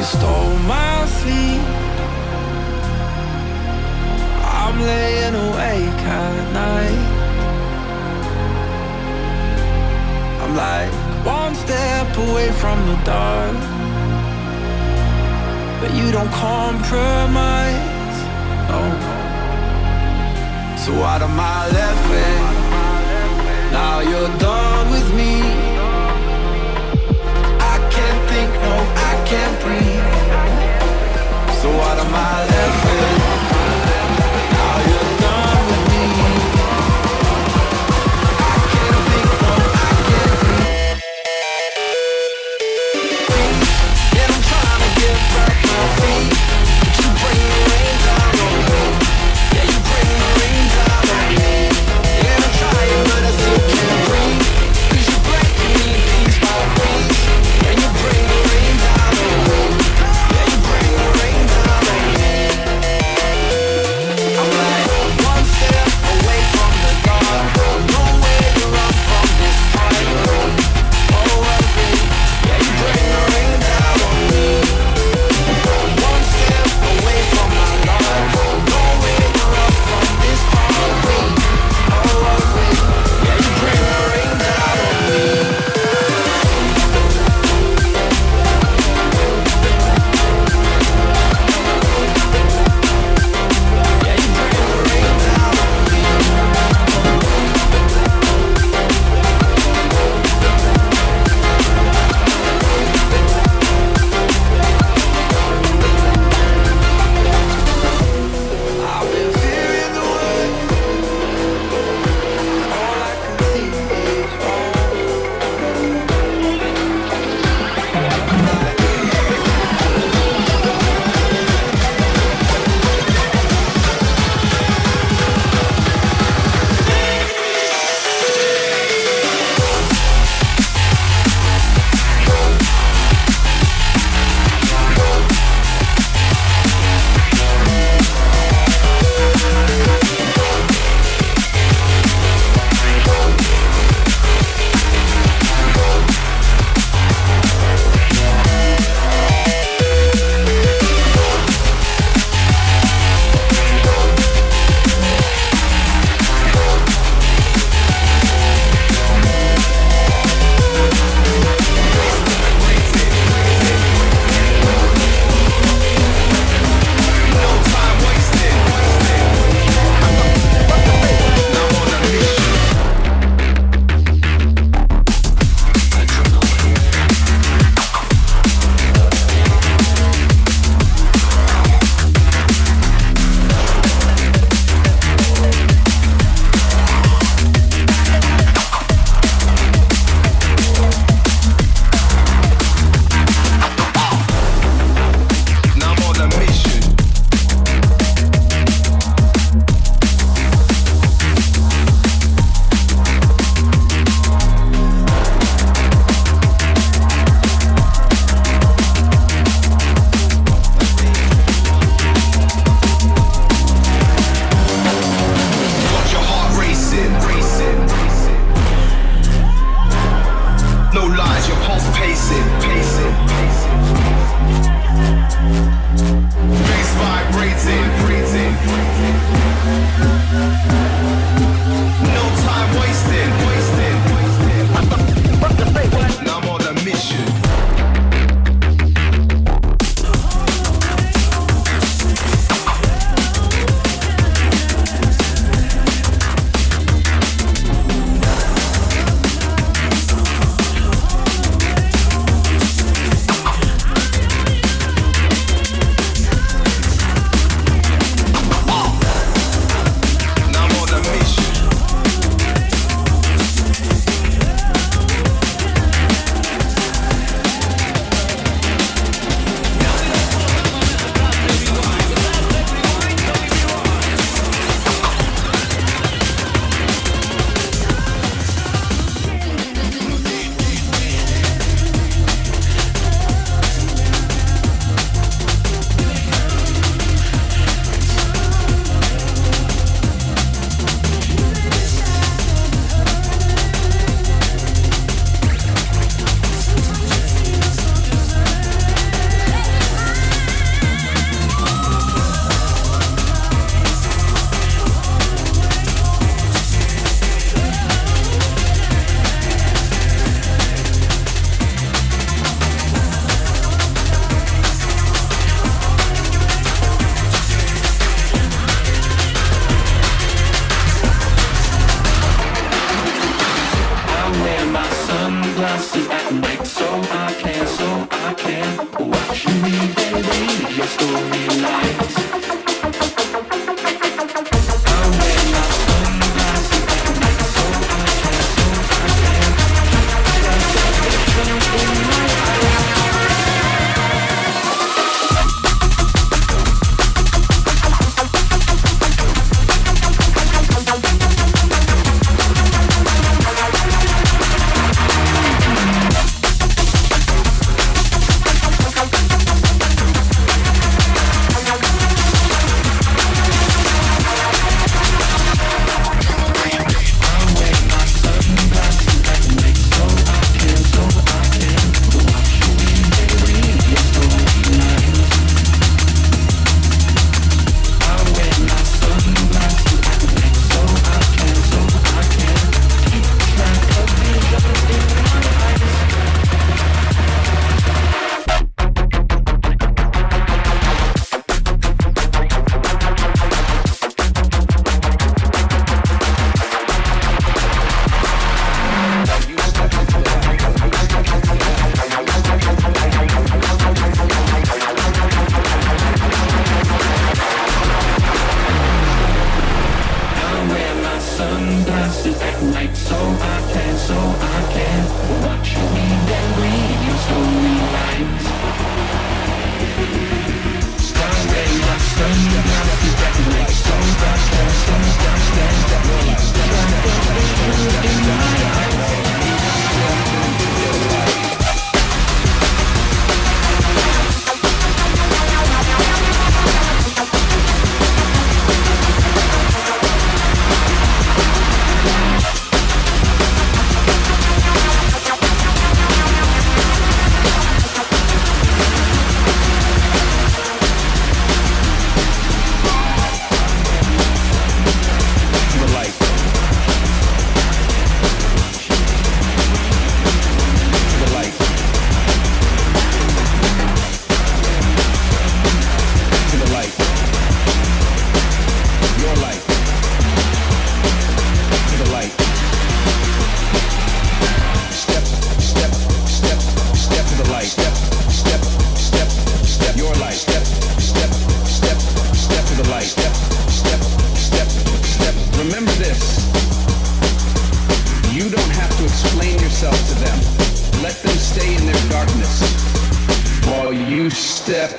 You stole my sleep. I'm laying awake at night. I'm like one step away from the dark, but you don't compromise, no. So what am I left with? Now you're done with me. I can't think, no, I can't breathe. So what am I left with? Now you're done with me. I can't think, no, I can't breathe. And I'm trying to get back my feet, but you bring the rain down on me. Yeah, you bring the rain down on me. And I'm trying, but I still can't breathe. 'Cause you bring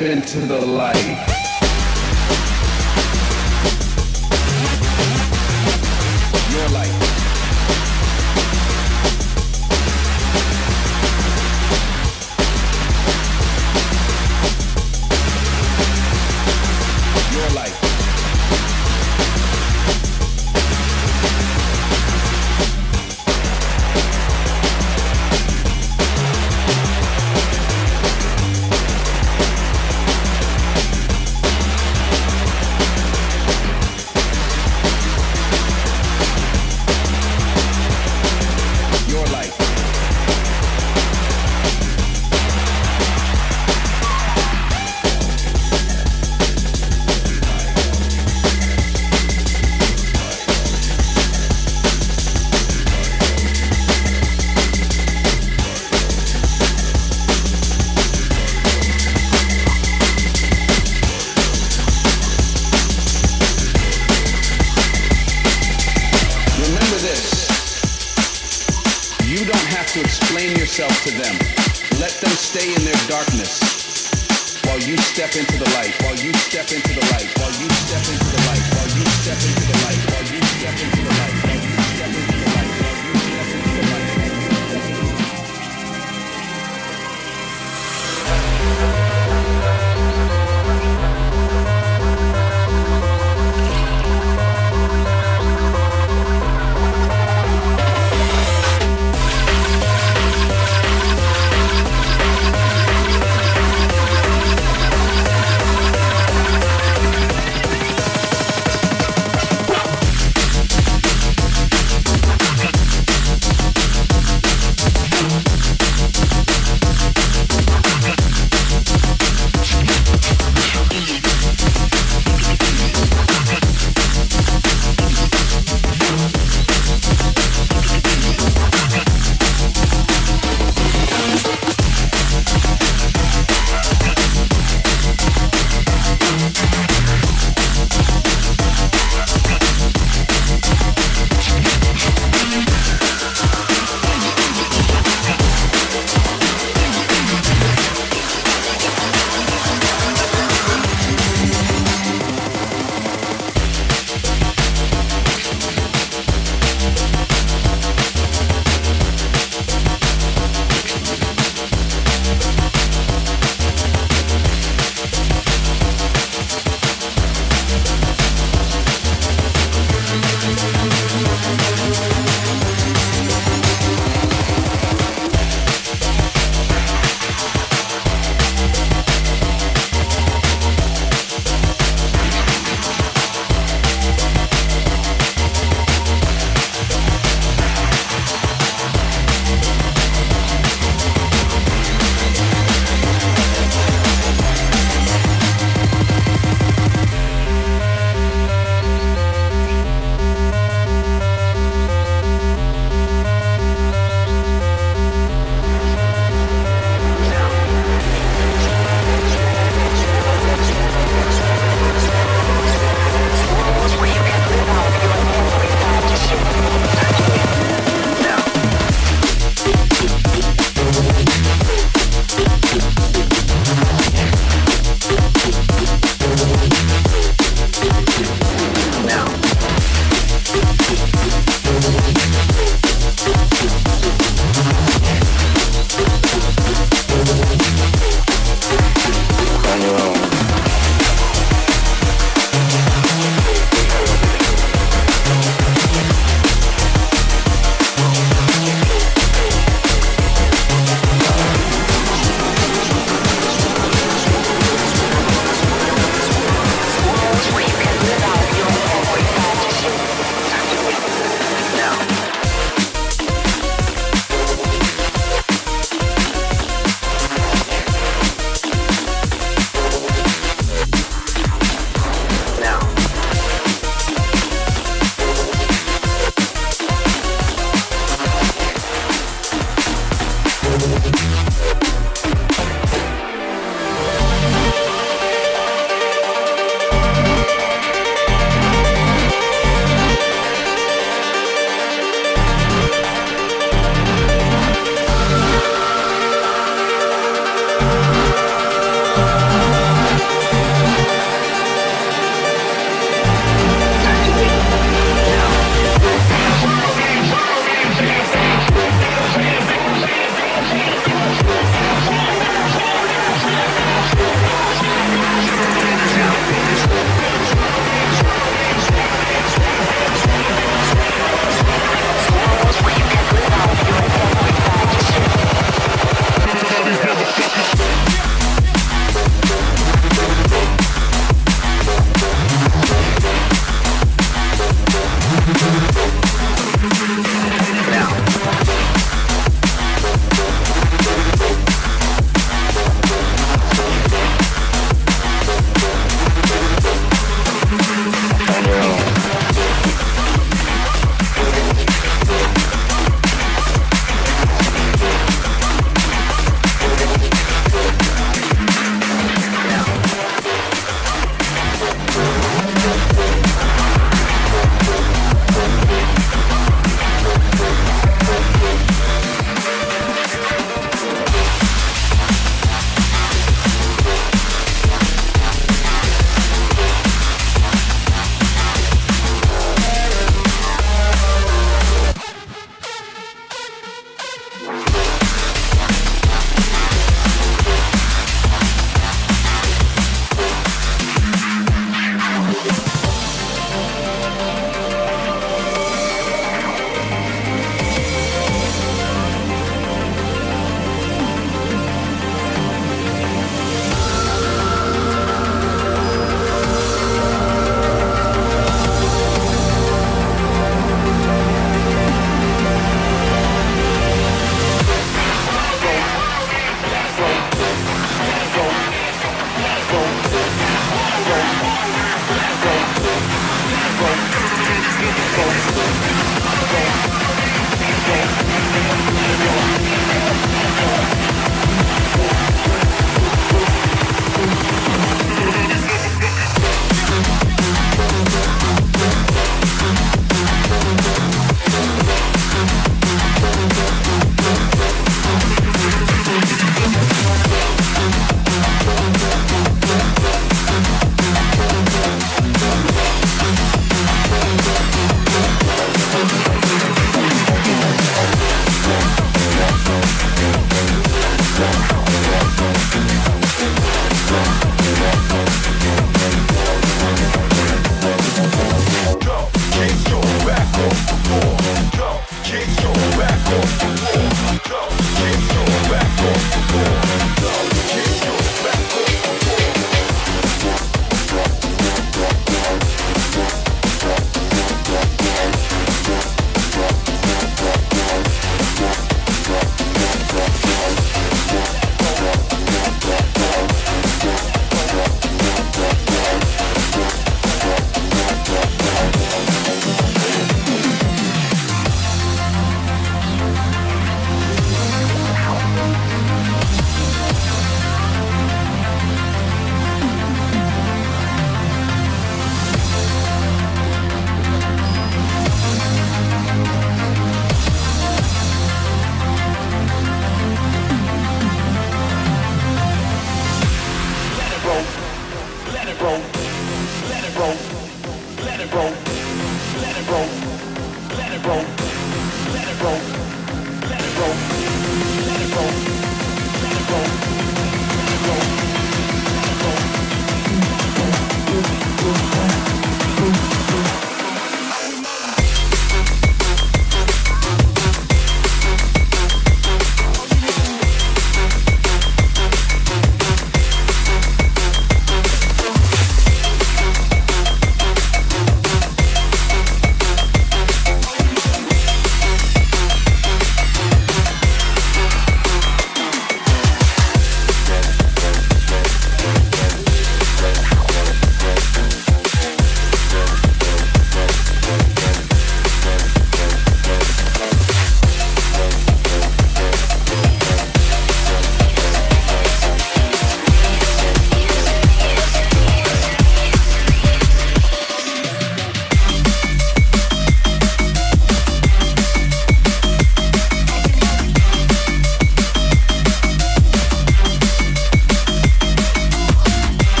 Into the light. Your light. Your light. To them. Let them stay in their darkness while you step into the light, while you step into the light, while you step into the light, while you step into the light, while you step into the light, while you step into the light, while you step into the light.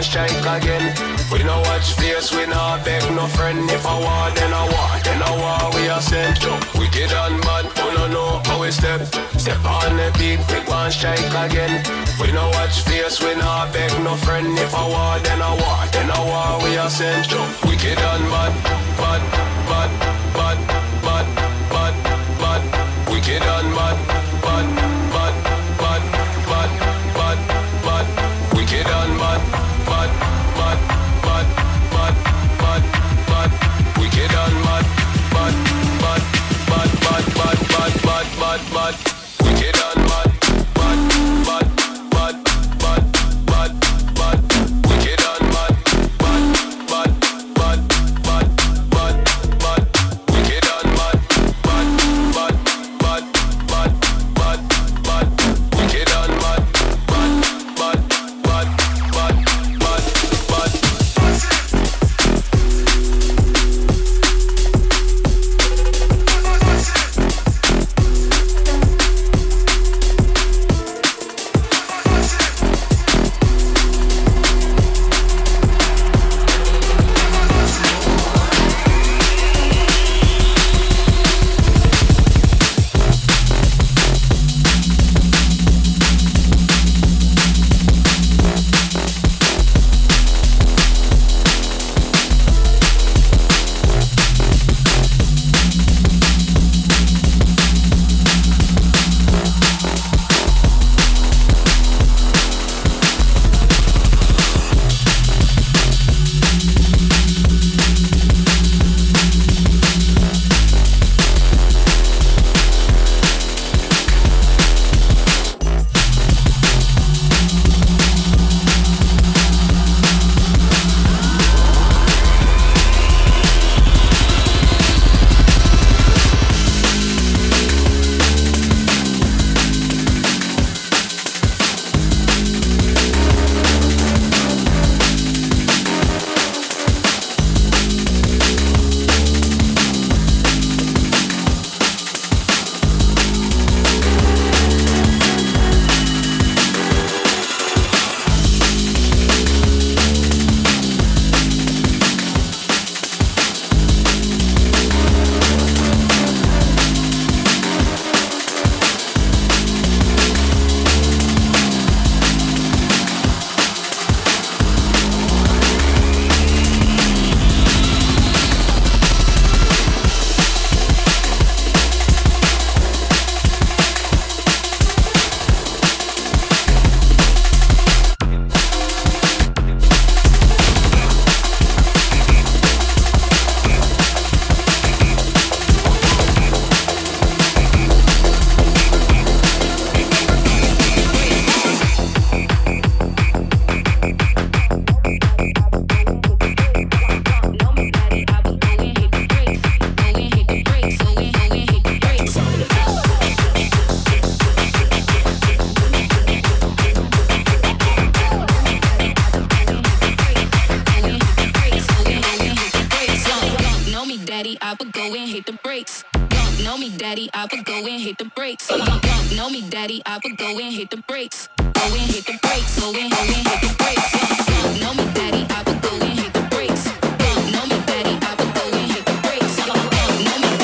want strike again. We no watch face, we no beg no friend. If I war, then I war, then I war we are sent. Wicked and bad, we no know how we step. Step on the beat, we want strike again. We no watch face, we no beg no friend. If I war, then I war, then I war we are sent. Wicked and bad, bad, bad, bad, bad, bad, bad. Wicked and bad, bad, bad, bad, bad, bad, bad. Wicked and bad, bad, bad, bad, bad, bad, bad. Wicked and bad, bad, bad, bad, bad, bad, bad, bad, bad, bad. Wicked and bad, bad, bad, bad, bad, bad, bad. Wicked and bad, bad, bad, bad, bad, bad, bad. Wicked and bad, bad, bad, bad, bad, bad, bad. Wicked and bad, bad, bad, bad, bad, bad, bad. I would go and hit the brakes. Don't know me, daddy, I would go and hit the brakes. Go and hit the brakes, go and hit the brakes. Don't know me, daddy, I would go and hit the brakes. Don't know me, daddy, I would go and hit the brakes. Don't know me, daddy, I would go and hit the brakes.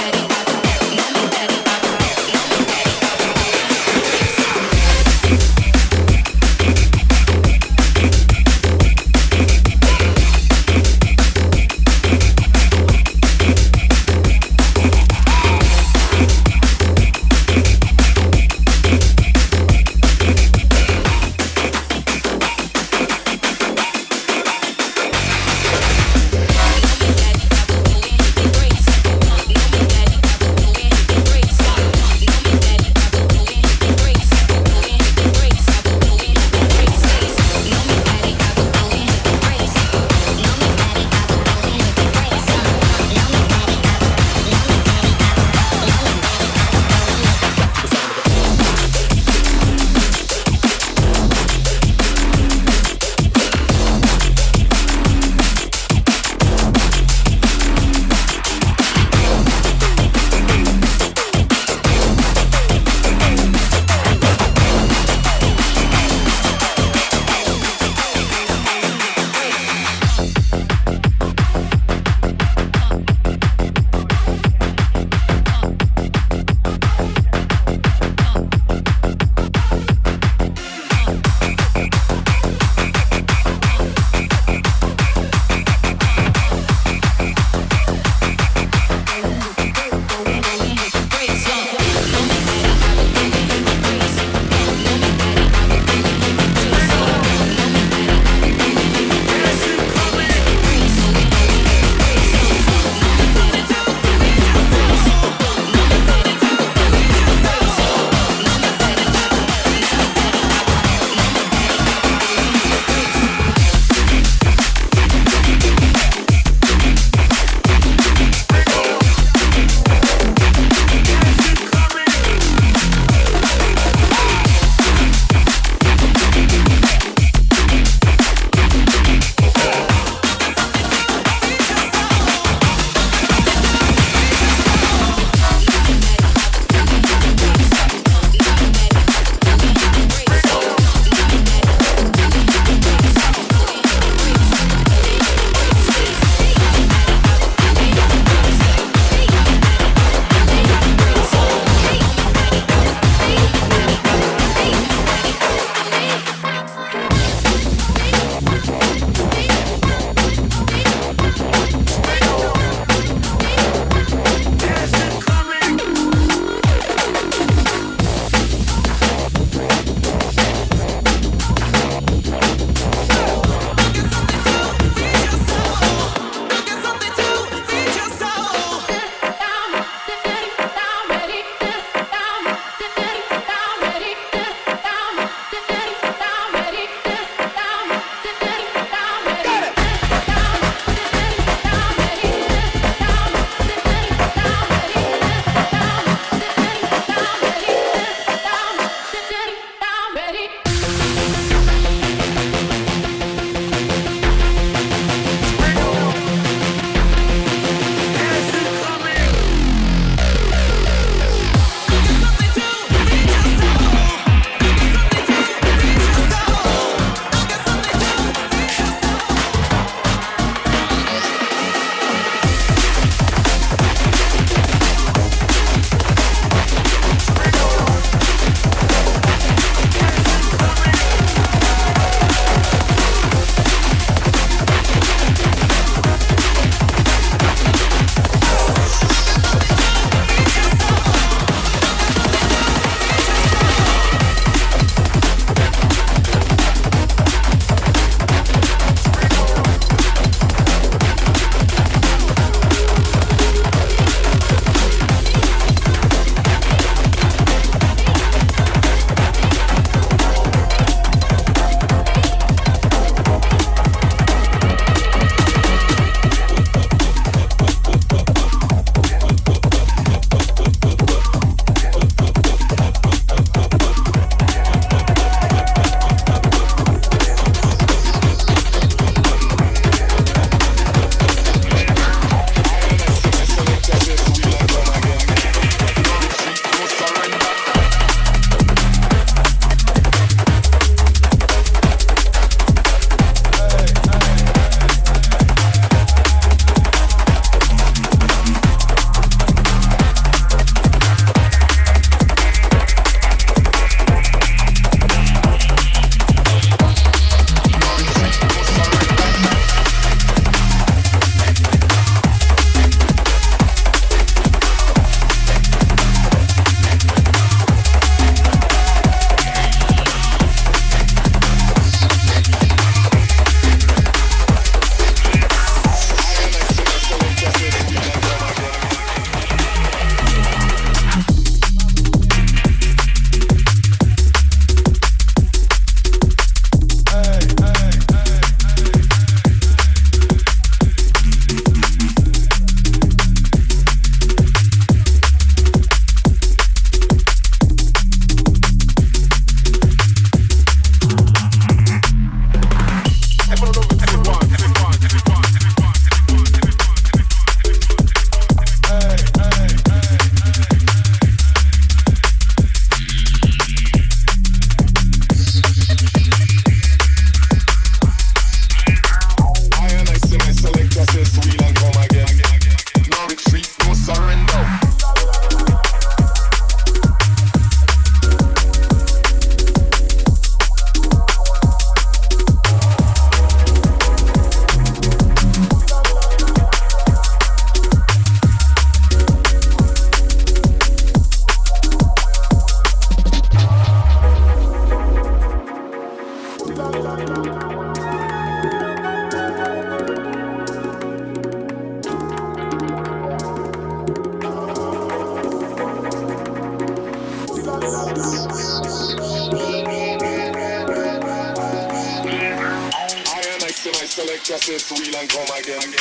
tonight, select us, it's wheel and come again.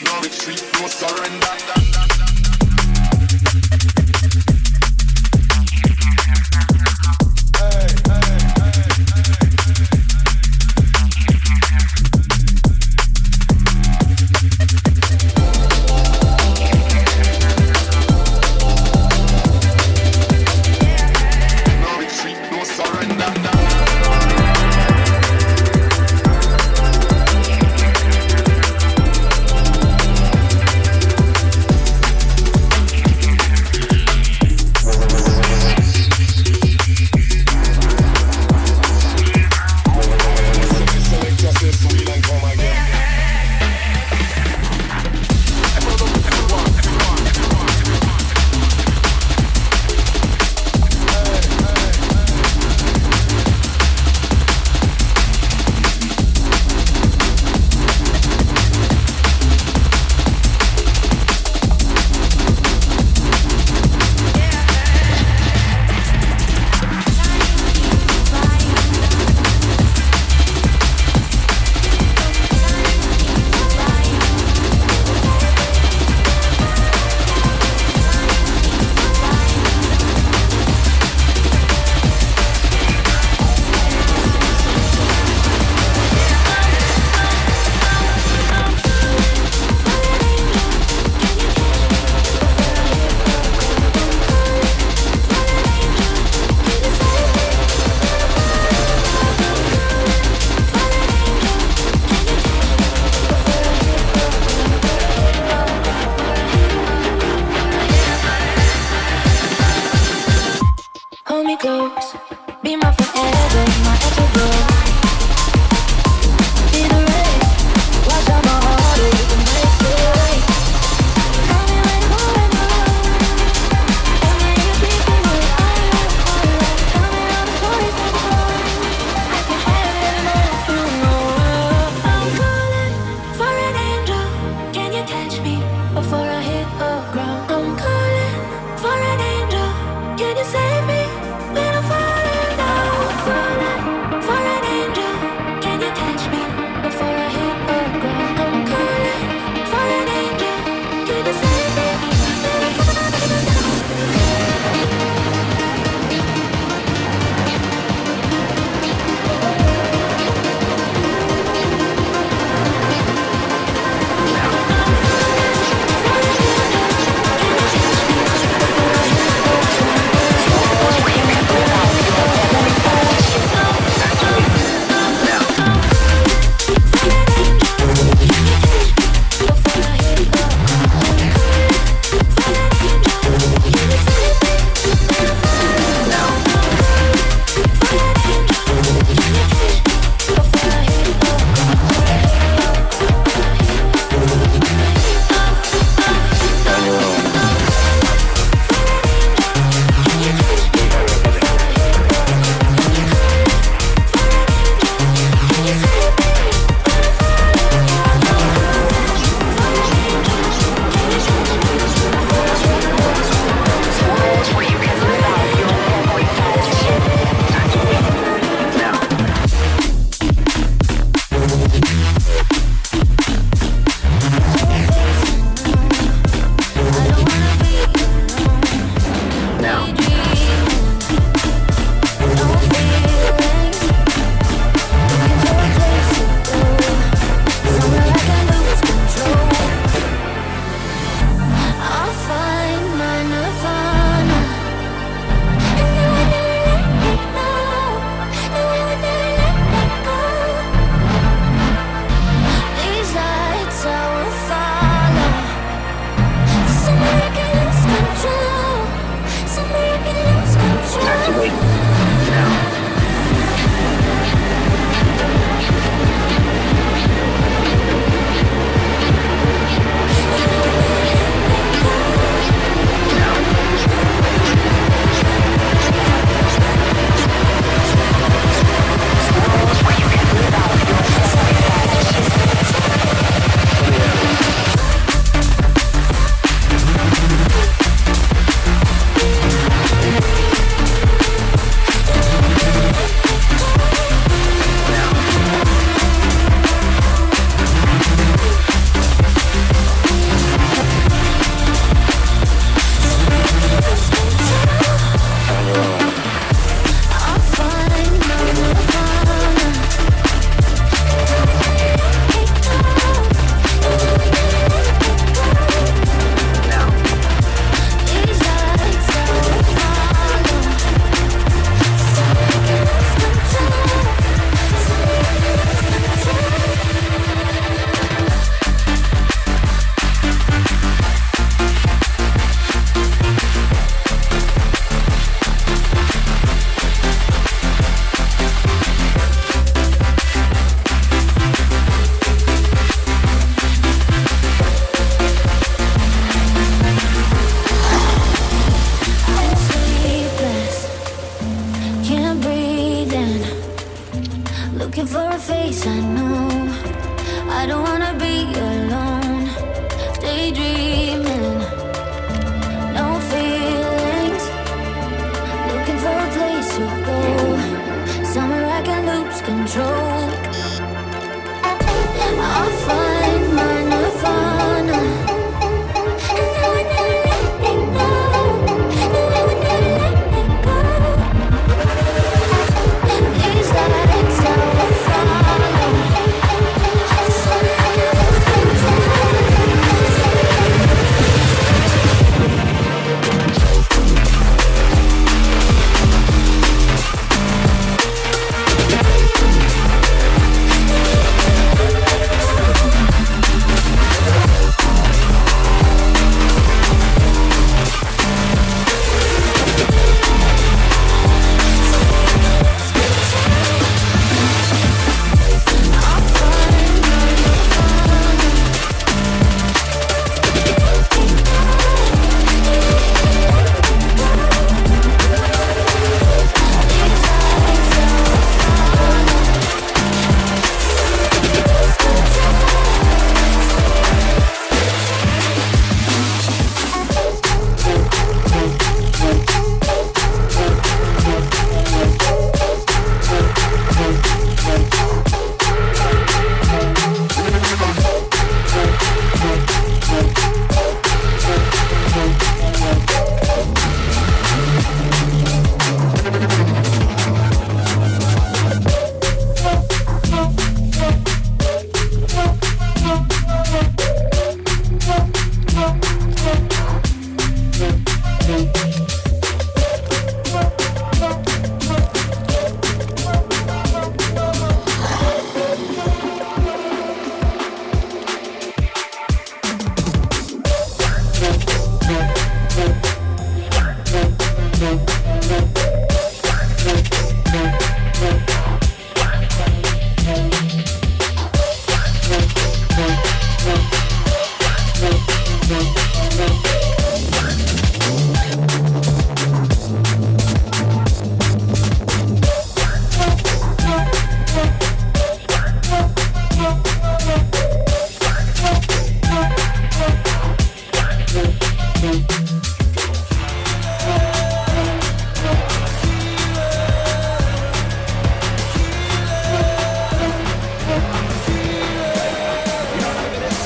No retreat, no surrender.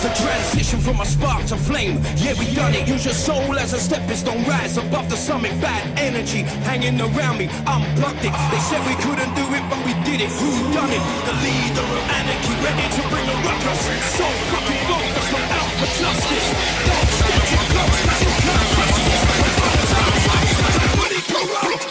The transition from a spark to flame. Yeah, we done it. Use your soul as a stepping stone. Rise above the summit. Bad energy hanging around me. Unplugged it. They said we couldn't do it, but we did it. Who done it? The leader of anarchy, ready to bring a ruckus. So fucking focused, I'm out for justice. Don't stand too close, cause you can't trust this. Everybody go out.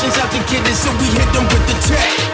Jones out to get it, so we hit them with the tech.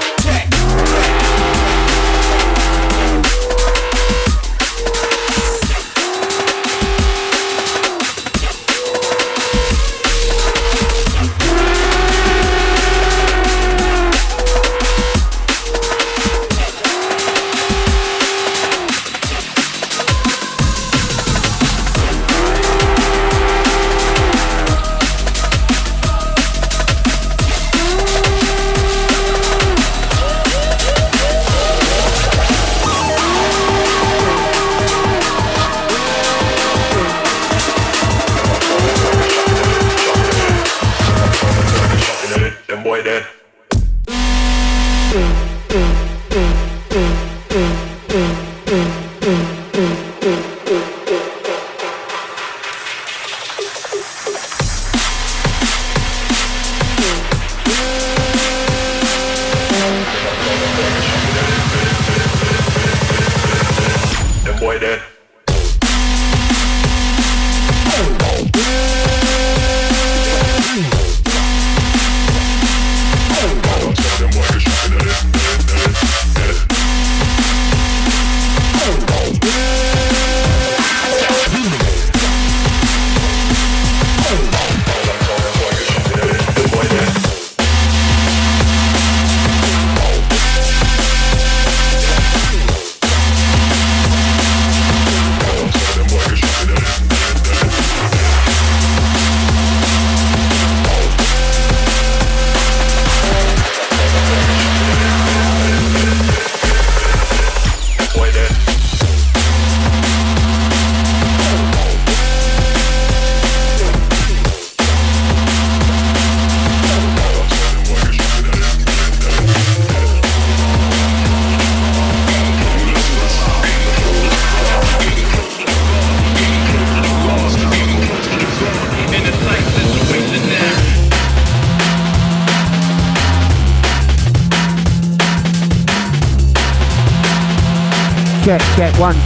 Check, 1, 2.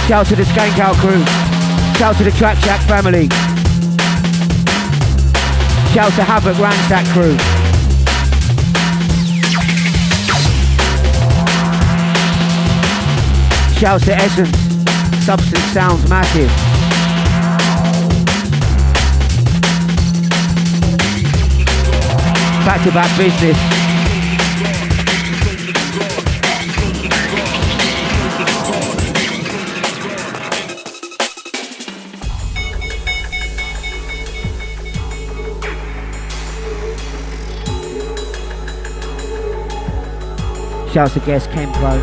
Shout to the SkankOut crew. Shout to the Track Shack family. Shout to Havoc Ransack crew. Shout to Essence. Substance sounds massive. Back to back business. Shouts to guest Kempo.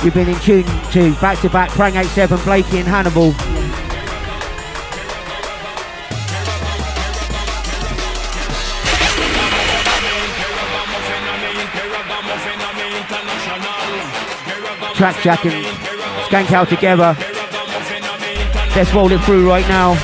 You've been in tune to back-to-back Prang 87, Blakey and Hannibal. Track Shack and SkankOut together. Let's roll it through right now.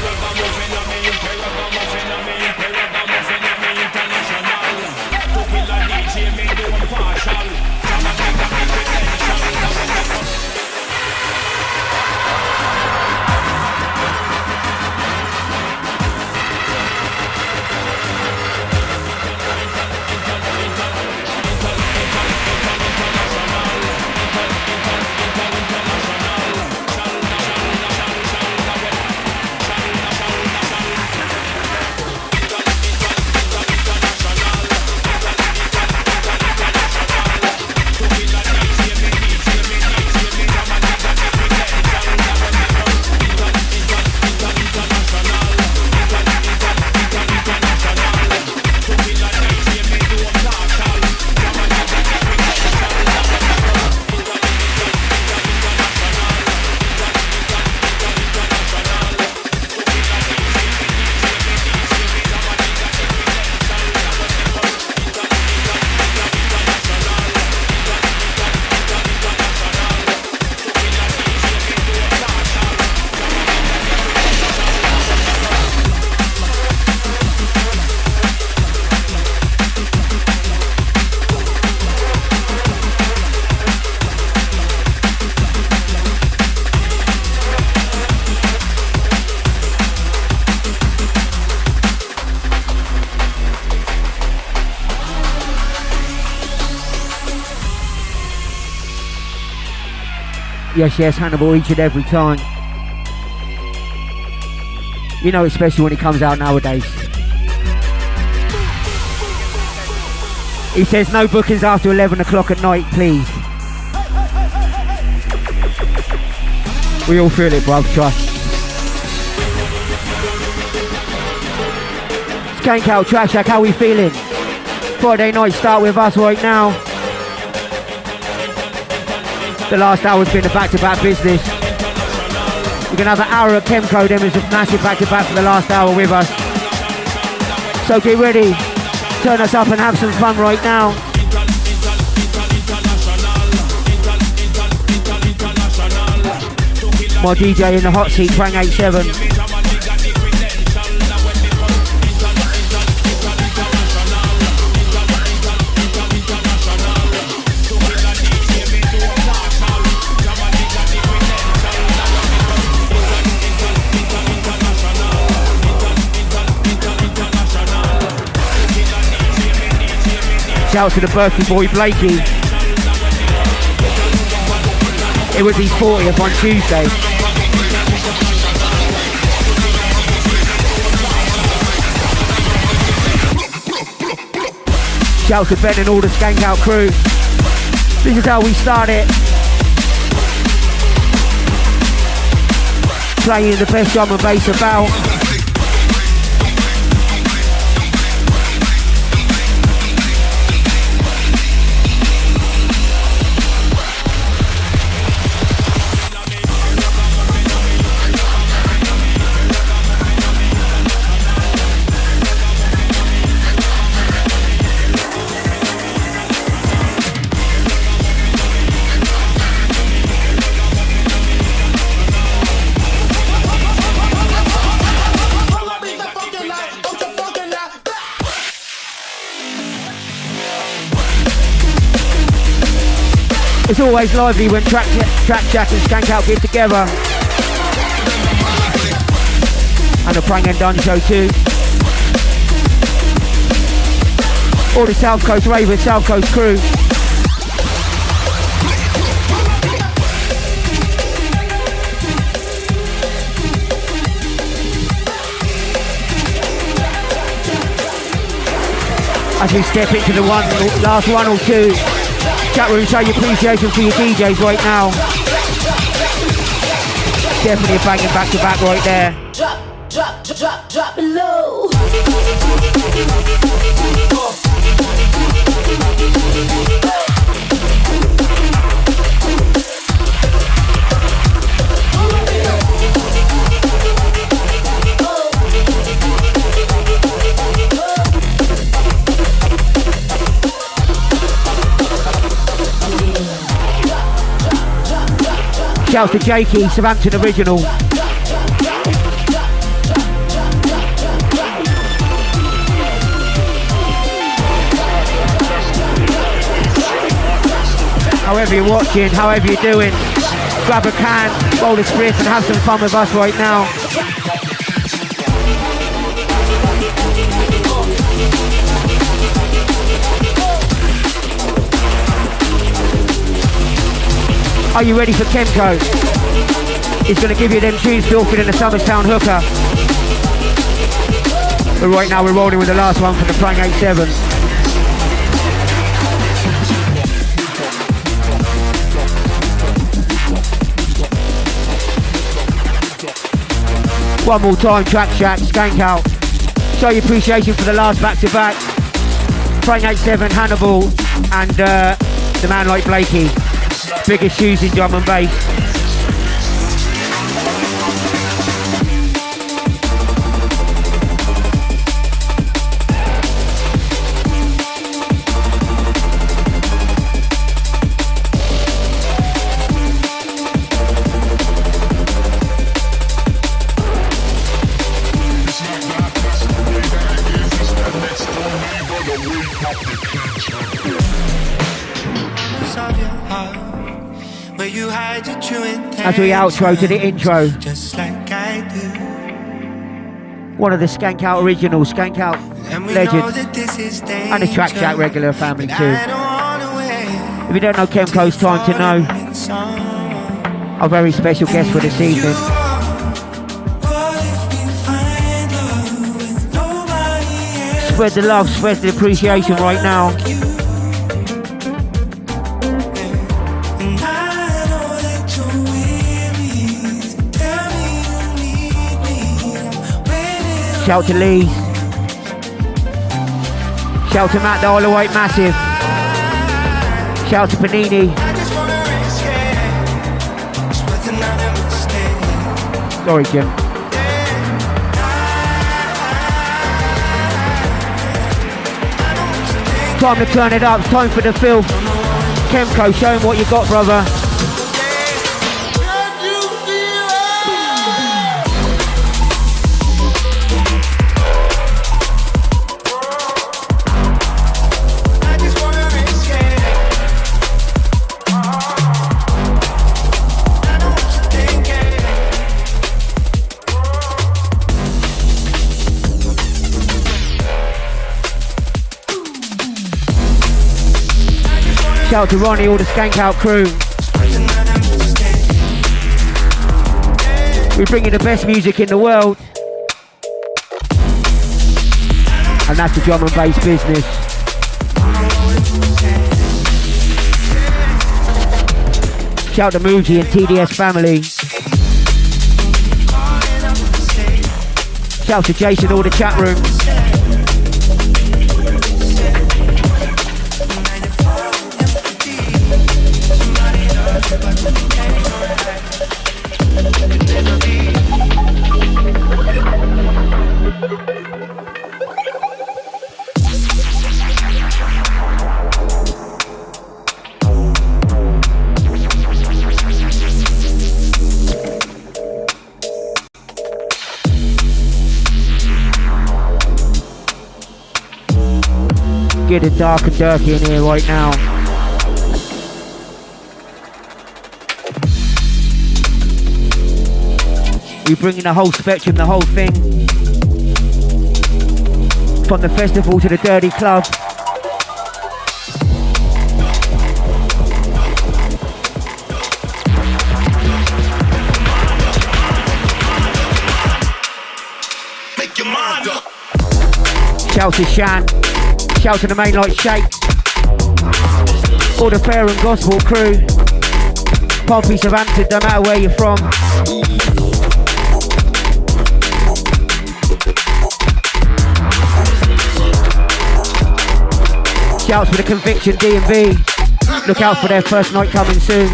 Yes, yes, Hannibal, each and every time. You know, especially when it comes out nowadays. He says no bookings after 11 o'clock at night, please. We all feel it, bruv, trust. SkankOut, Trash Shack, how we feeling? Friday night start with us right now. The last hour's been a back-to-back business. We're gonna have an hour at Chemco, then there's a massive back-to-back for the last hour with us. So get ready, turn us up and have some fun right now. My DJ in the hot seat, Prang 87. Shout out to the birthday boy Blakey. It was his 40th on Tuesday. Shout out to Ben and all the SkankOut crew. This is how we start it. Playing the best drum and bass about. It's always lively when Track Shack and SkankOut get together. And the Prang and Dun show too. All the South Coast ravers, South Coast crew. As we step into the last one or two. Chat room, show your appreciation for your DJs right now. Definitely a banging back to back right there. Drop it low. Shouts to Jakey, Southampton original. However you're watching, however you're doing, grab a can, roll a spliff and have some fun with us right now. Are you ready for Chemco? It's going to give you them tunes filtered in the Summerstown hooker. But right now we're rolling with the last one from the Prang 87. One more time, Track Shack, SkankOut. Show your appreciation for the last back-to-back. Prang 87, Hannibal, and the man like Blakey. Biggest shoes in drum and bass. As we outro to the intro, one of the SkankOut originals, SkankOut legend, and the Track Shack regular family too. If you don't know Chemco's time to know. Our very special guest for this evening. Spread the love, spread the appreciation right now. Shout to Lee. Shout to Matt the Isle of Wight Massive. Shout to Panini. Sorry, Jim. Time to turn it up. It's time for the filth. Kemco, show him what you got, brother. Shout out to Ronnie, all the SkankOut crew. We bring you the best music in the world. And that's the drum and bass business. Shout out to Muji and TDS family. Shout out to Jason, all the chat room. Getting dark and dirty in here right now. We bring in the whole spectrum, the whole thing. From the festival to the dirty club. Make your mind up. Shout to Shan. Shout to the main light shake. All the fair and gospel crew. Poppy Southampton, no matter where you're from. Shouts for the Conviction D&B. Look out for their first night coming soon.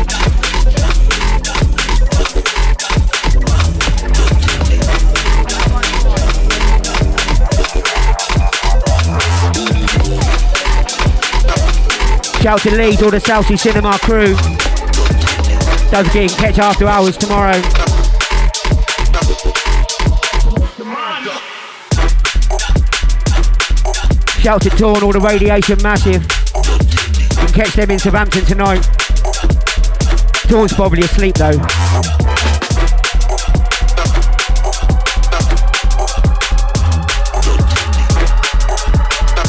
Shout to Leeds, all the South Sea Cinema crew. Don't forget you can catch After Hours tomorrow. Shout to Dawn, all the Radiation Massive. You can catch them in Southampton tonight. Dawn's probably asleep though.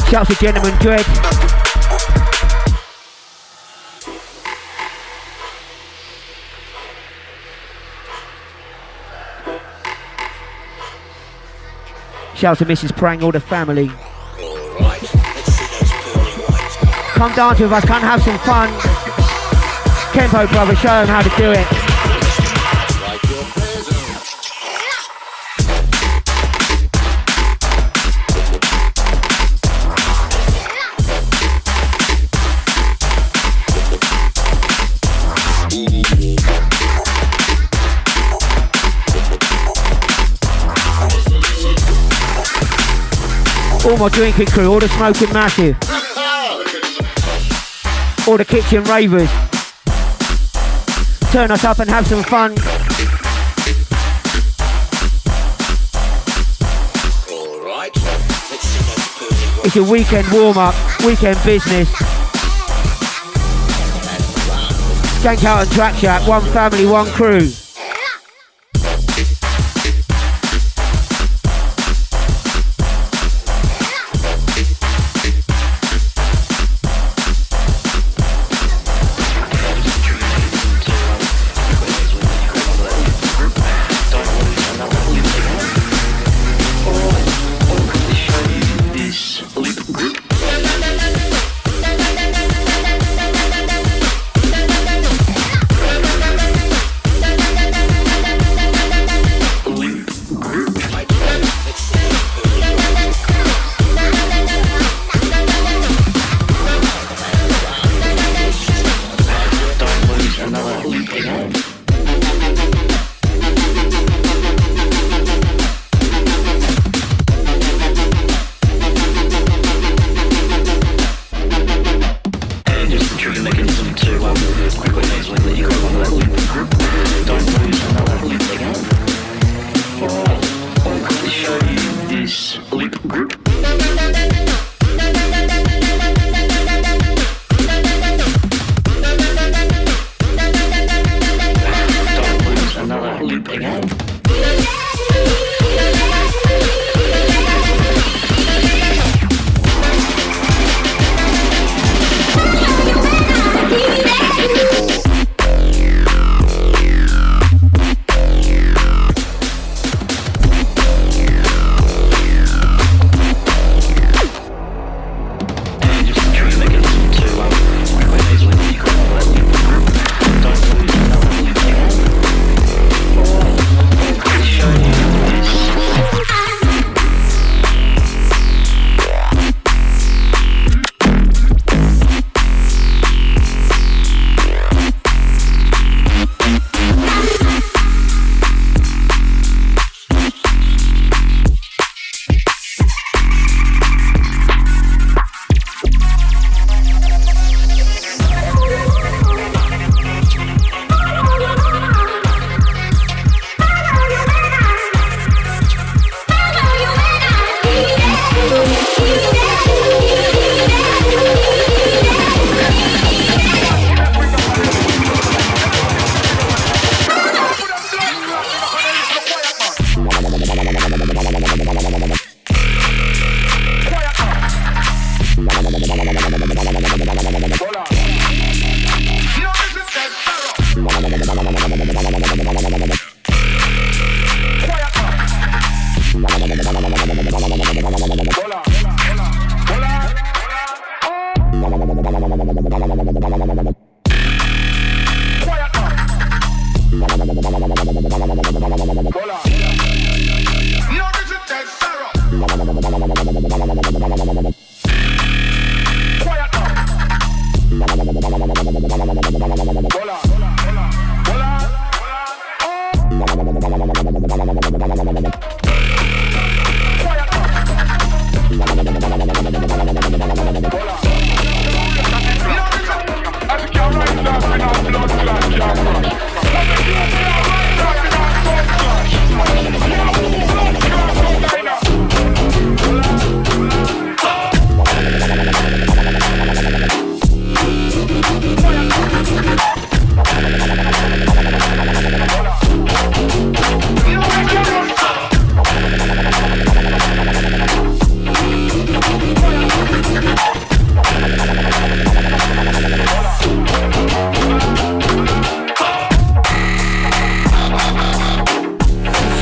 Shout to Gentleman Dread. Shout to Mrs. Prang, all the family. Come dance with us, come have some fun. Kempo brother, show them how to do it. All my drinking crew, all the smoking massive. All the kitchen ravers. Turn us up and have some fun. It's a weekend warm-up, weekend business. SkankOut and Track Shack, one family, one crew.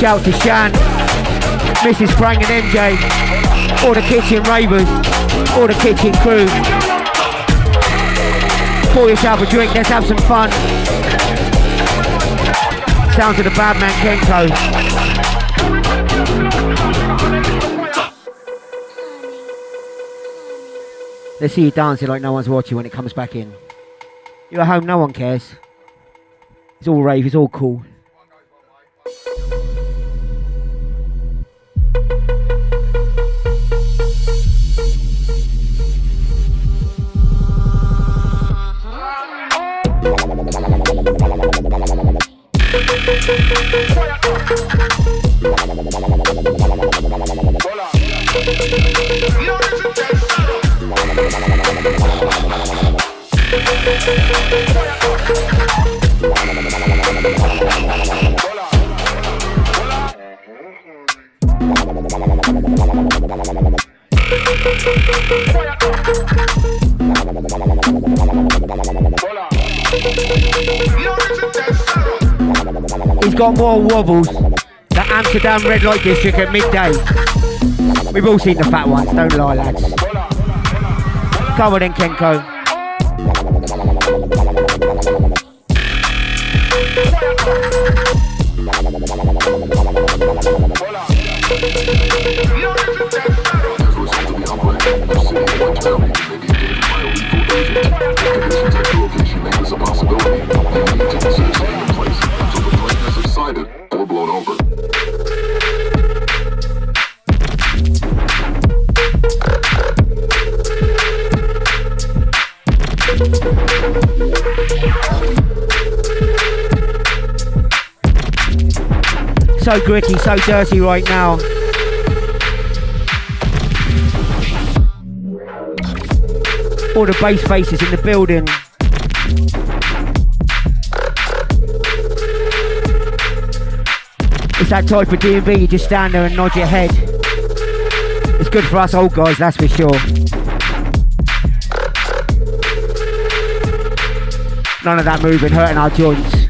Shout to Shan, Mrs. Frank and MJ, all the kitchen ravers, all the kitchen crew. Pour yourself a drink, let's have some fun. Sounds of the bad man Kenko. Let's see you dancing like no one's watching when it comes back in. You're at home, no one cares. It's all rave, it's all cool. He's got more wobbles than Amsterdam Red Light District at midday. We've all seen the fat ones, don't lie lads. Come on then Kenko. It's a possibility. So gritty, so dirty right now. All the bass faces in the building. It's that type of D&B, you just stand there and nod your head. It's good for us old guys, that's for sure. None of that moving, hurting our joints.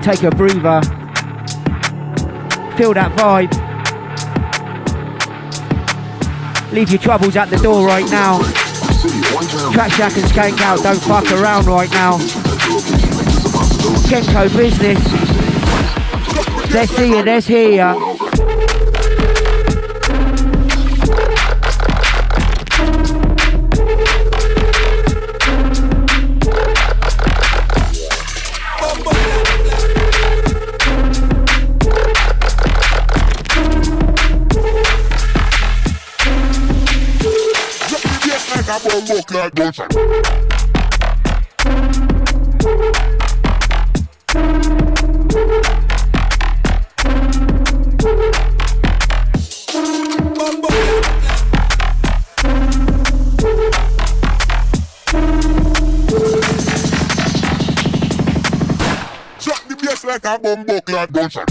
Take a breather. Feel that vibe. Leave your troubles at the door right now. Track Shack and SkankOut, don't fuck around right now. Kenko business. Let's see you, let's hear ya. Look like this. Shut the bass like a bumbo clad gunshot.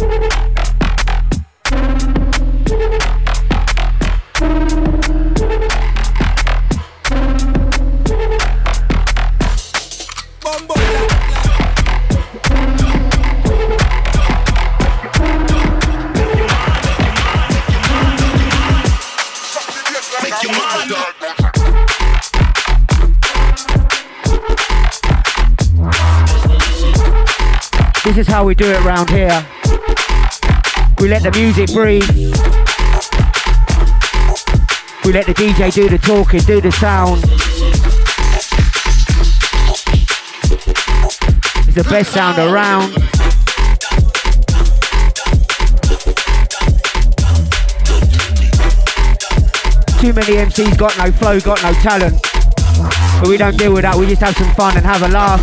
This is how we do it round here. We let the music breathe. We let the DJ do the talking, do the sound. It's the best sound around. Too many MCs got no flow, got no talent. But we don't deal with that, we just have some fun and have a laugh.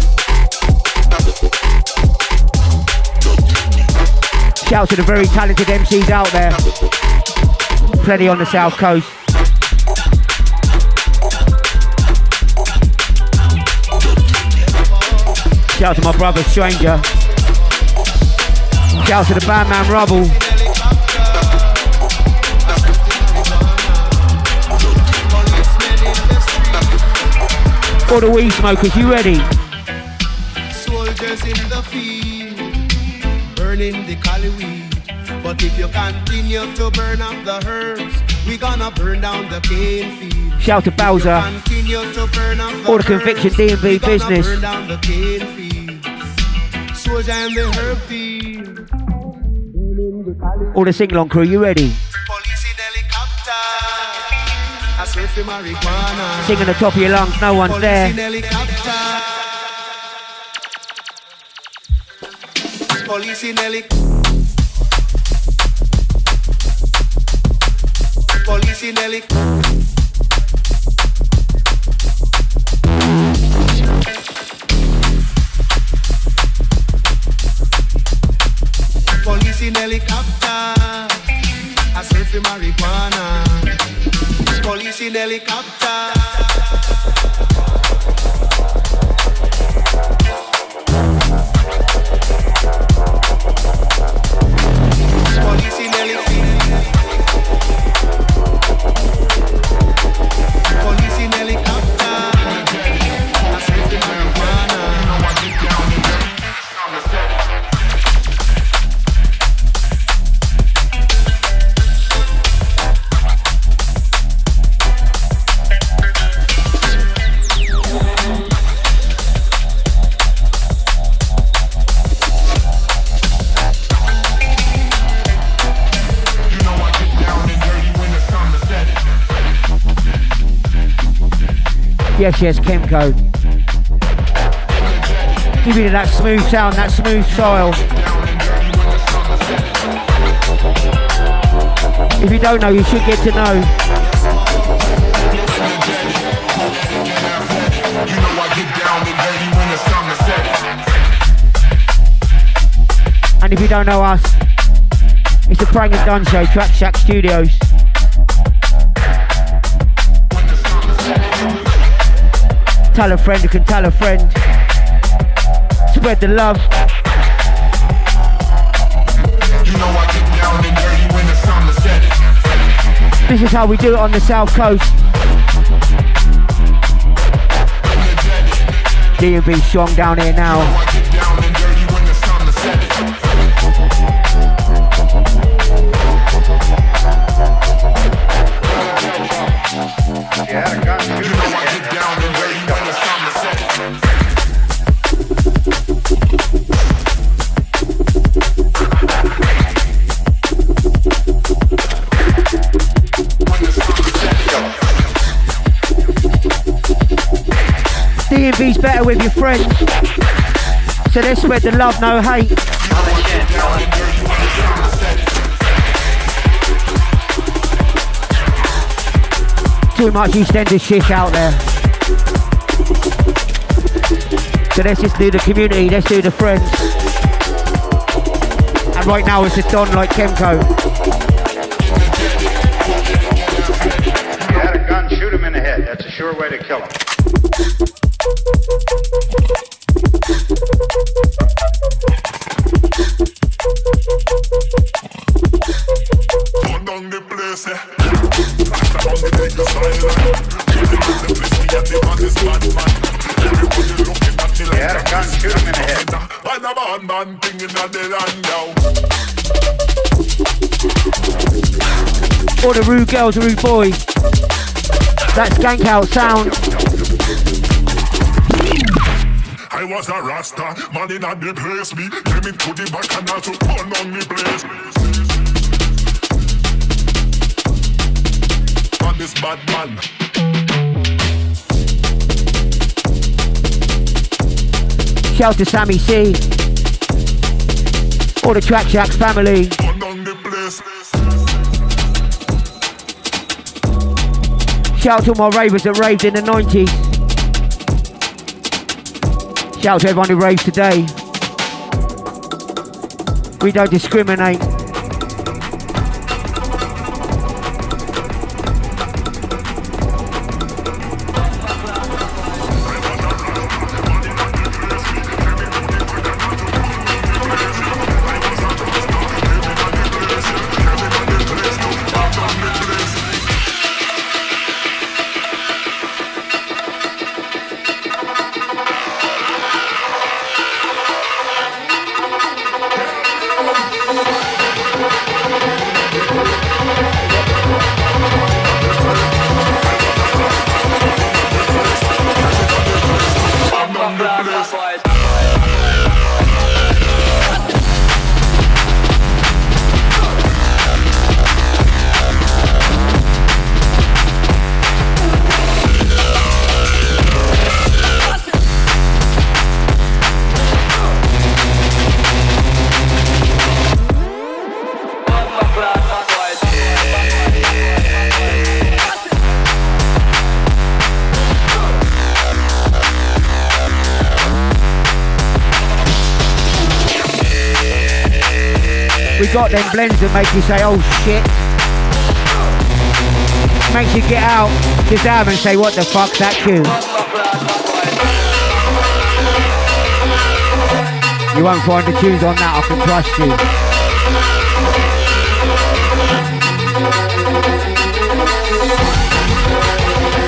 Shout out to the very talented MCs out there. Plenty on the South Coast. Shout out to my brother Stranger. Shout out to the bandman Rubble. All the weed smokers, you ready? Soldiers in the field, burning the cali weed. But if you continue to burn up the herbs, we gonna burn down the cane field. Shout out to Bowser. All the Conviction D&B business. Burn down the cane fields. Soldier in the herb field. All the sing-along crew, you ready? Police in helicopter. I search for marijuana. Sing on the top of your lungs, no one's there. Police in helicopter. Police in helicopter. Police in helicopter. Police in helicopter. I search for marijuana. Police in helicopter. Police in helicopter. Police in helicopter. I search for marijuana. Yes, Chemco. Give you that smooth sound, that smooth style. If you don't know, you should get to know. You know I get down and dirty when it's time to set it. And if you don't know us, it's the Prank and Done Show, Track Shack Studios. Tell a friend who can tell a friend. Spread the love. You know I get down and dirty when it's time to set it. This is how we do it on the South Coast. D&B strong down here now. D&B's better with your friends, so let's spread the love, no hate. Too much EastEnders shit out there, so let's just do the community, let's do the friends. And right now it's a Don like Chemco. You had a gun, shoot him in the head. That's a sure way to kill him. Burn down the place, eh? Blast down the niggas silent. Kill them at the place, we at the baddest bad man. Everybody looking at me like You had a gun, shoot him in the head. I'm a bad man thing in the land now. All the rude girls, rude boys. That SkankOut sound. I was a Rasta, man in the place. Me came into the back and also burn down the place. On this bad man. Shout to Sammy C. All the Track Shack family. Burn down the place. Shout to all my ravers that raved in the 90s. Shout out to everyone who raves today. We don't discriminate. Got them blends that make you say, oh shit. Makes you get out this album and say, what the fuck's that tune? You won't find the tunes on that, I can trust you.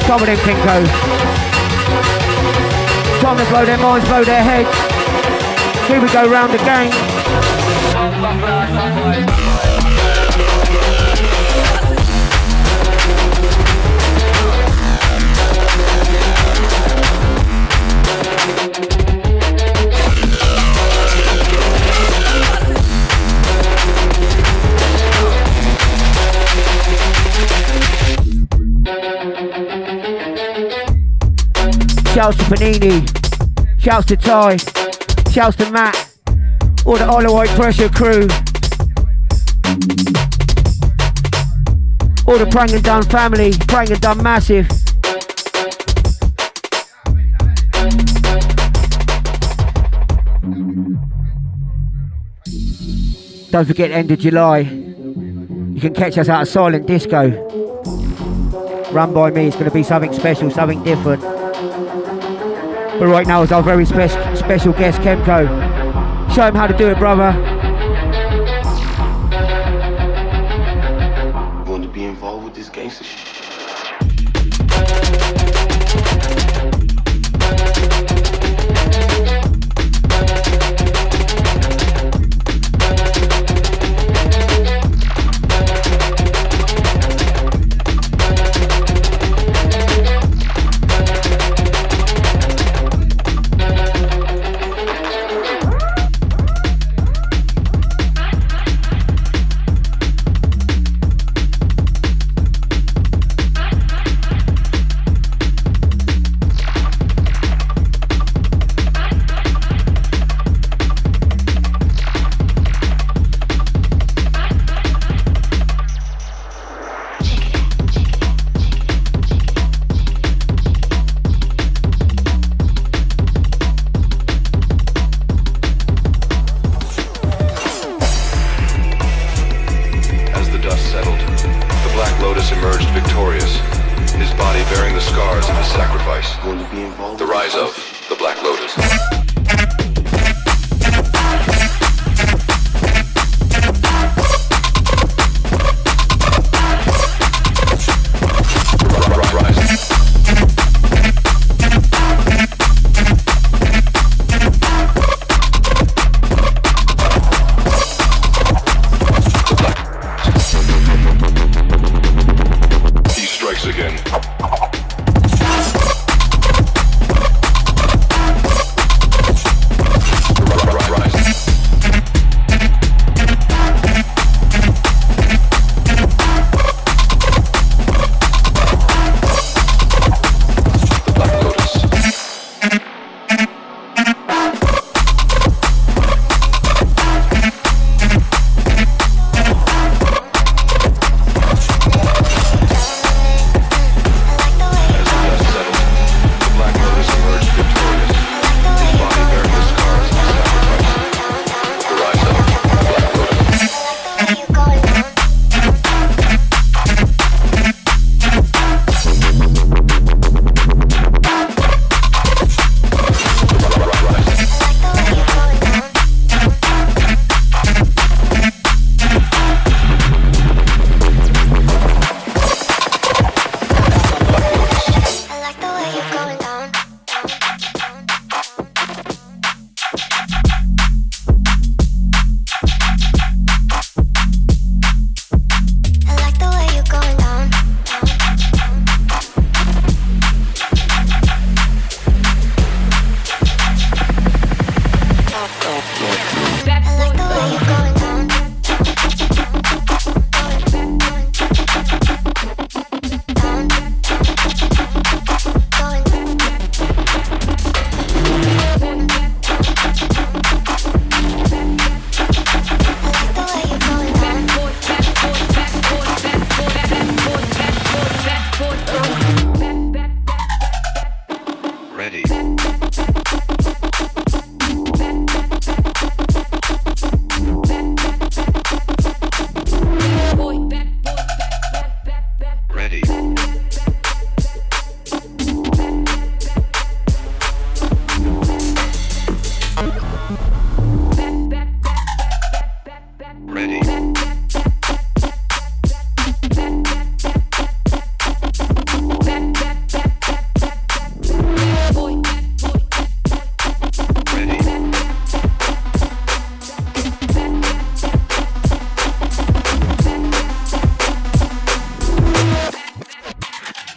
Some of them Kinkos. Time to blow their minds, blow their heads. Here we go round the game. Shouts to Panini. Shouts to Ty. Shouts to Matt. All the Olive White Pressure crew. All the Prang and Dunn family. Prang and Dunn massive. Don't forget end of July. You can catch us out of Silent Disco. Run by me, it's going to be something special, something different. But right now is our very special guest, Kemko. Show him how to do it, brother. Want to be involved with this gangster shit?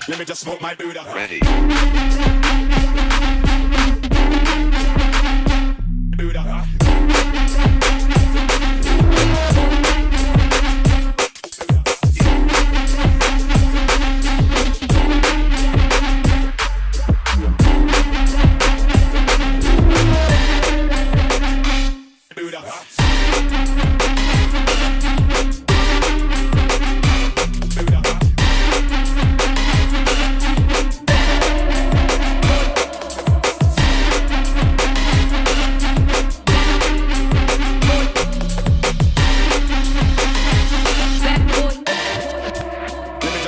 Let me just smoke my Buddha. Ready. Buddha.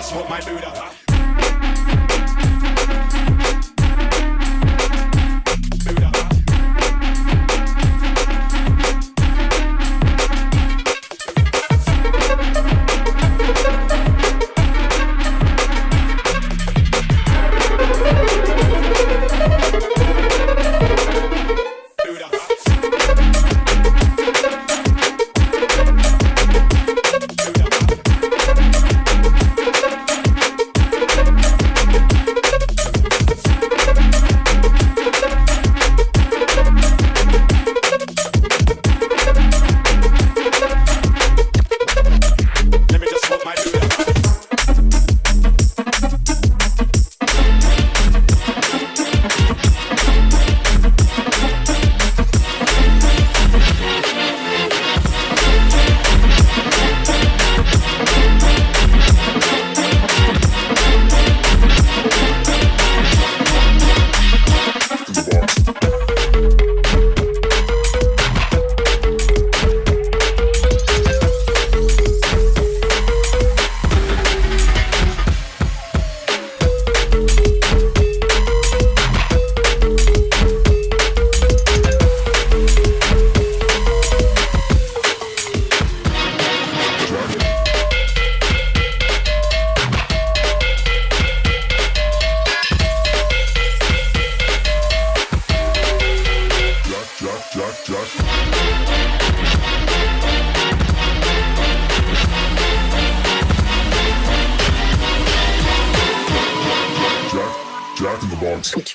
smoke my Buddha. Jack in the box. Switch.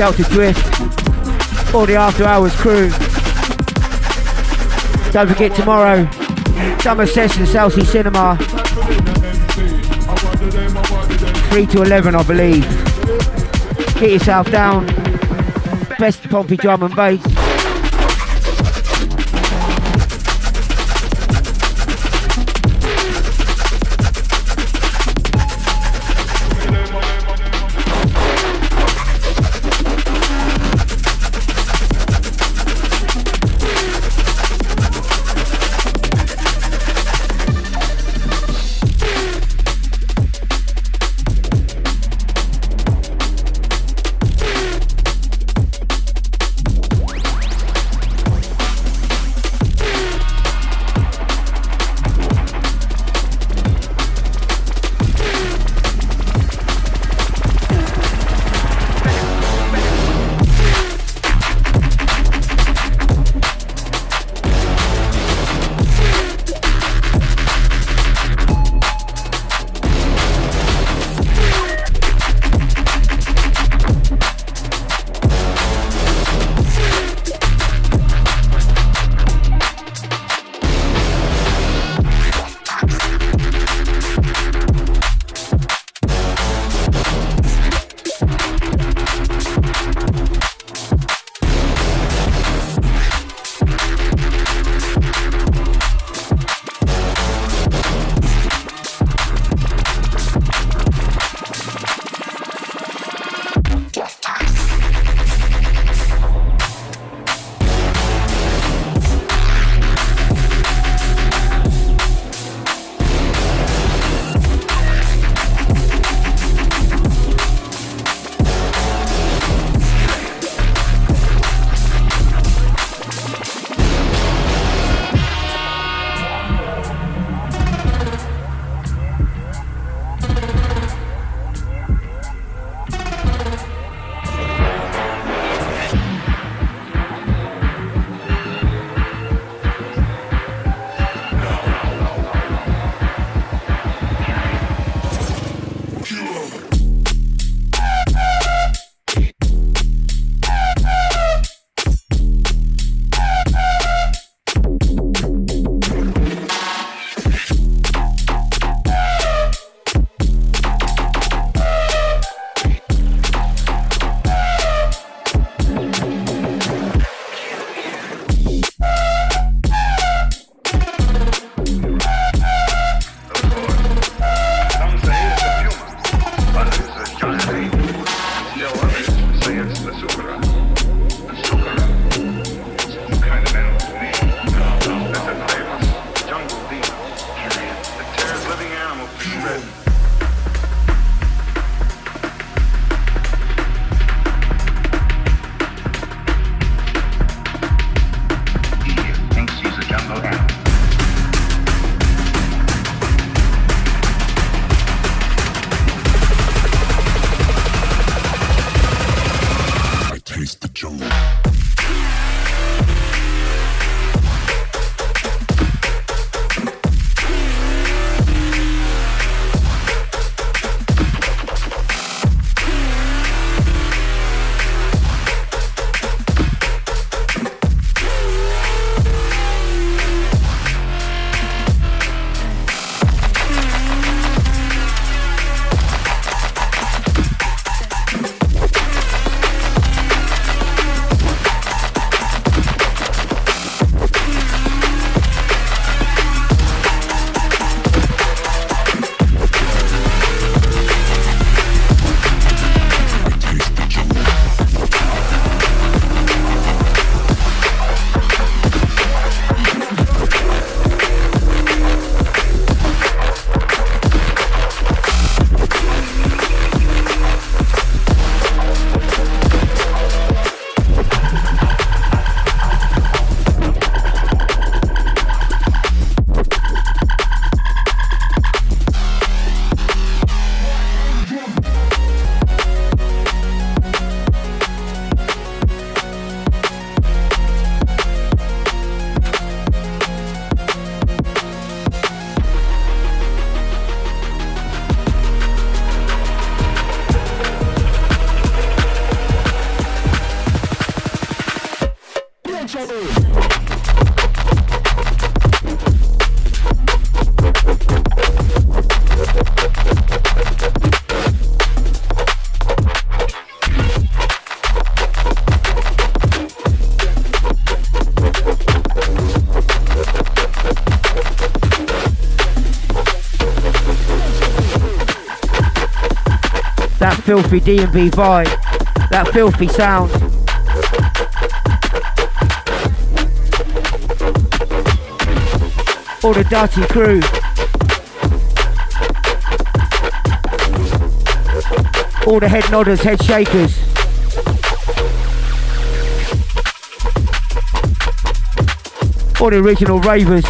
out to Drift, all the After Hours crew. Don't forget tomorrow, Summer Session, South Sea Cinema, 3 to 11 I believe. Get yourself down, best Pompey drum and bass. That filthy D&B vibe. That filthy sound. All the dirty crew. All the head nodders, head shakers. All the original ravers.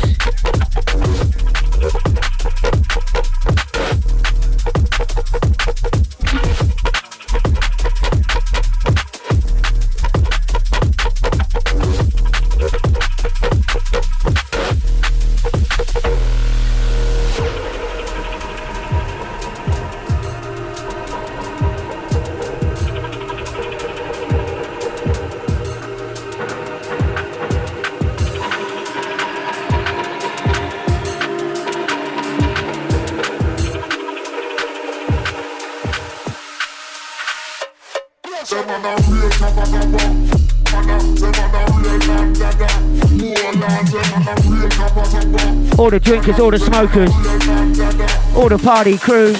All the drinkers, all the smokers, all the party crew.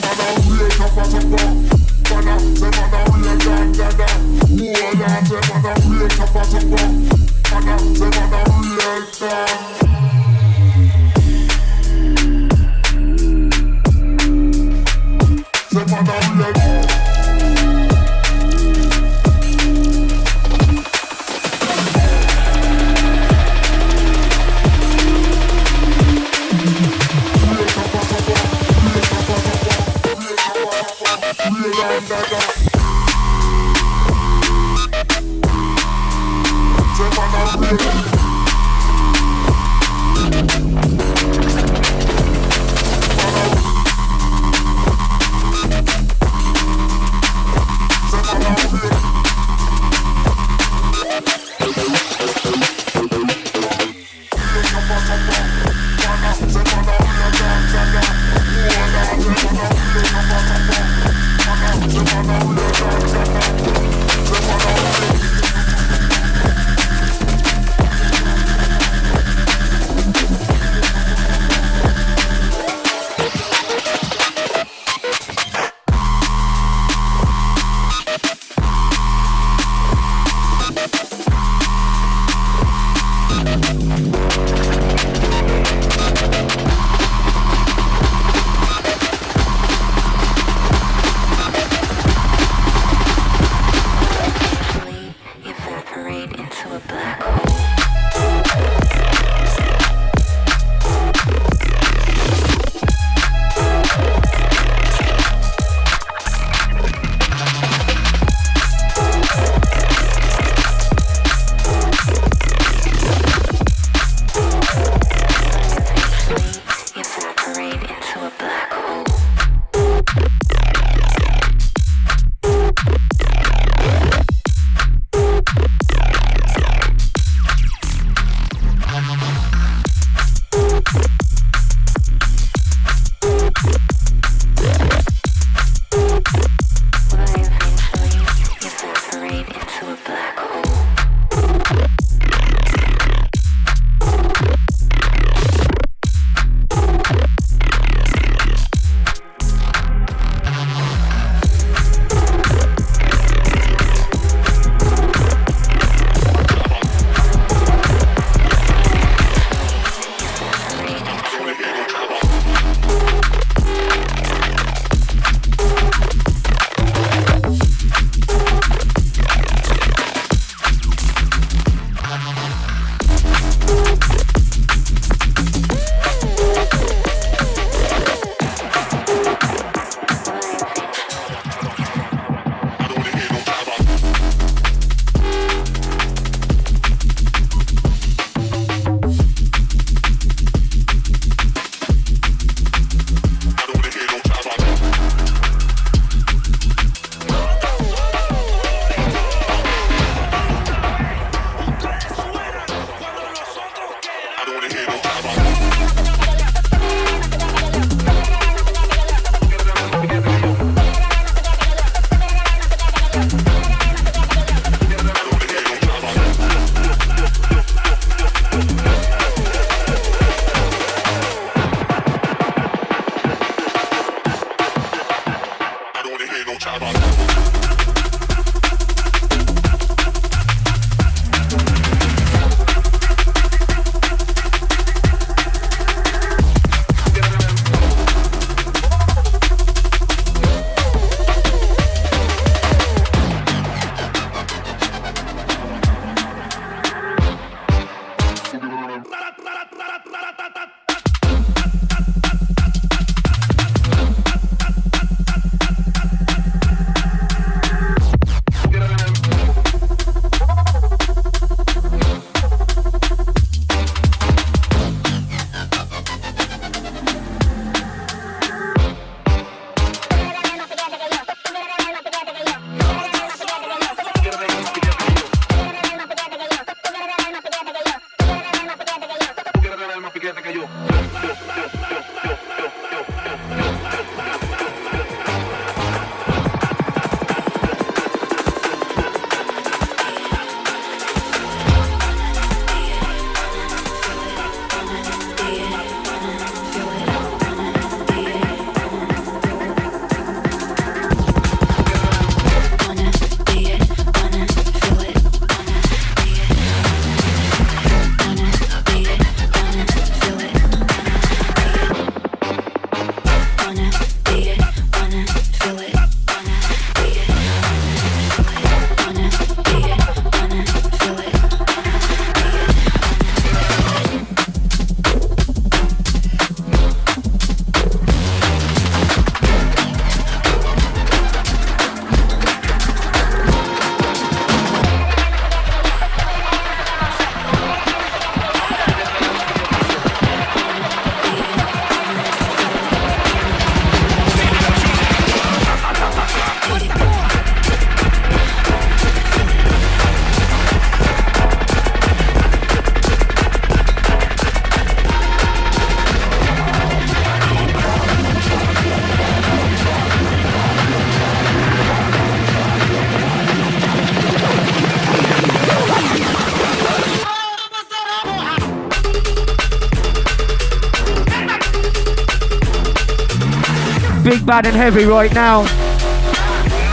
Big, bad and heavy right now.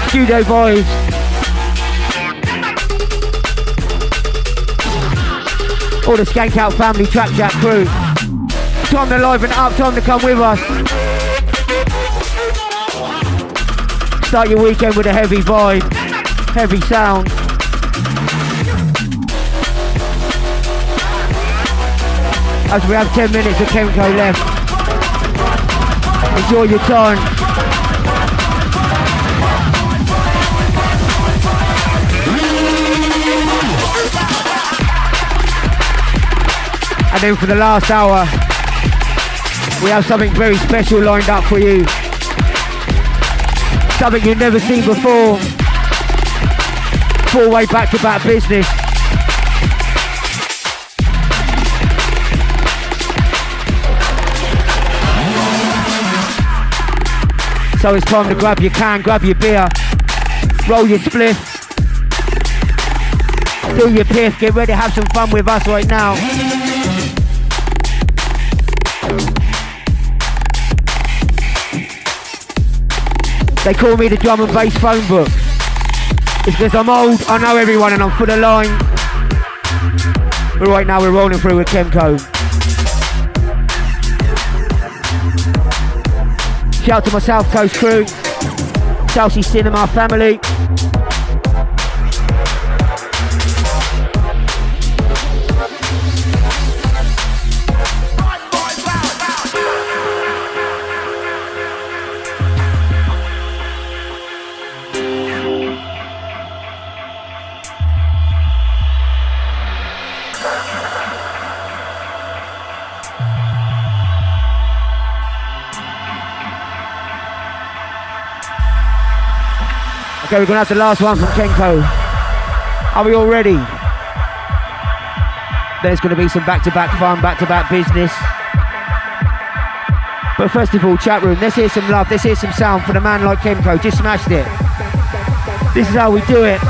Studio boys. All the SkankOut family, Trap Jack crew. Time to liven it up, time to come with us. Start your weekend with a heavy vibe, heavy sound. As we have 10 minutes of Kemco left. Enjoy your time. And then for the last hour, we have something very special lined up for you. Something you've never seen before. 4-way back-to-back business. So it's time to grab your can, grab your beer, roll your spliff, do your piff, get ready to have some fun with us right now. They call me the drum and bass phone book. It's because I'm old, I know everyone and I'm full of line. But right now we're rolling through with Kemco. Shout out to my South Coast crew, Chelsea Cinema family. Okay, we're gonna have the last one from Kenko. Are we all ready? There's gonna be some back-to-back fun, back-to-back business. But first of all, chat room, let's hear some love, let's hear some sound for the man like Kenko. Just smashed it. This is how we do it.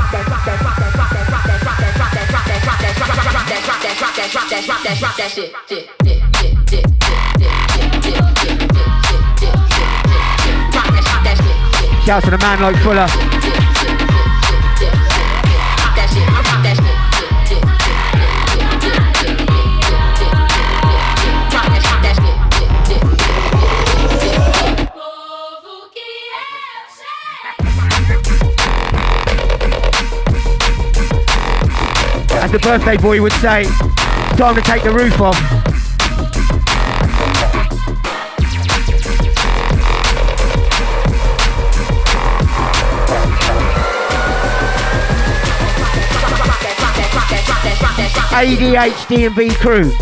Shout out to the man like Fuller. As the birthday boy would say, time to take the roof off. ADHD and B crew.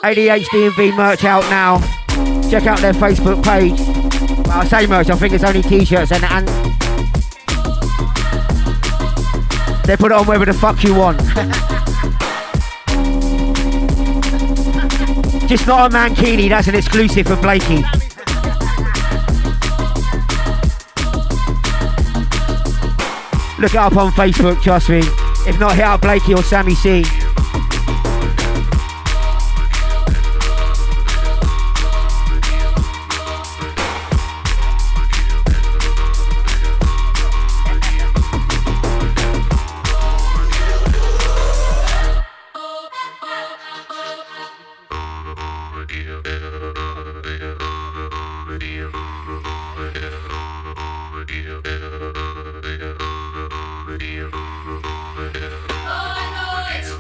ADHD and B merch out now. Check out their Facebook page. Well, I say merch, I think it's only t-shirts and they put it on wherever the fuck you want. Just not a mankini, that's an exclusive for Blakey. Look it up on Facebook, trust me. If not, hit up Blakey or Sammy C.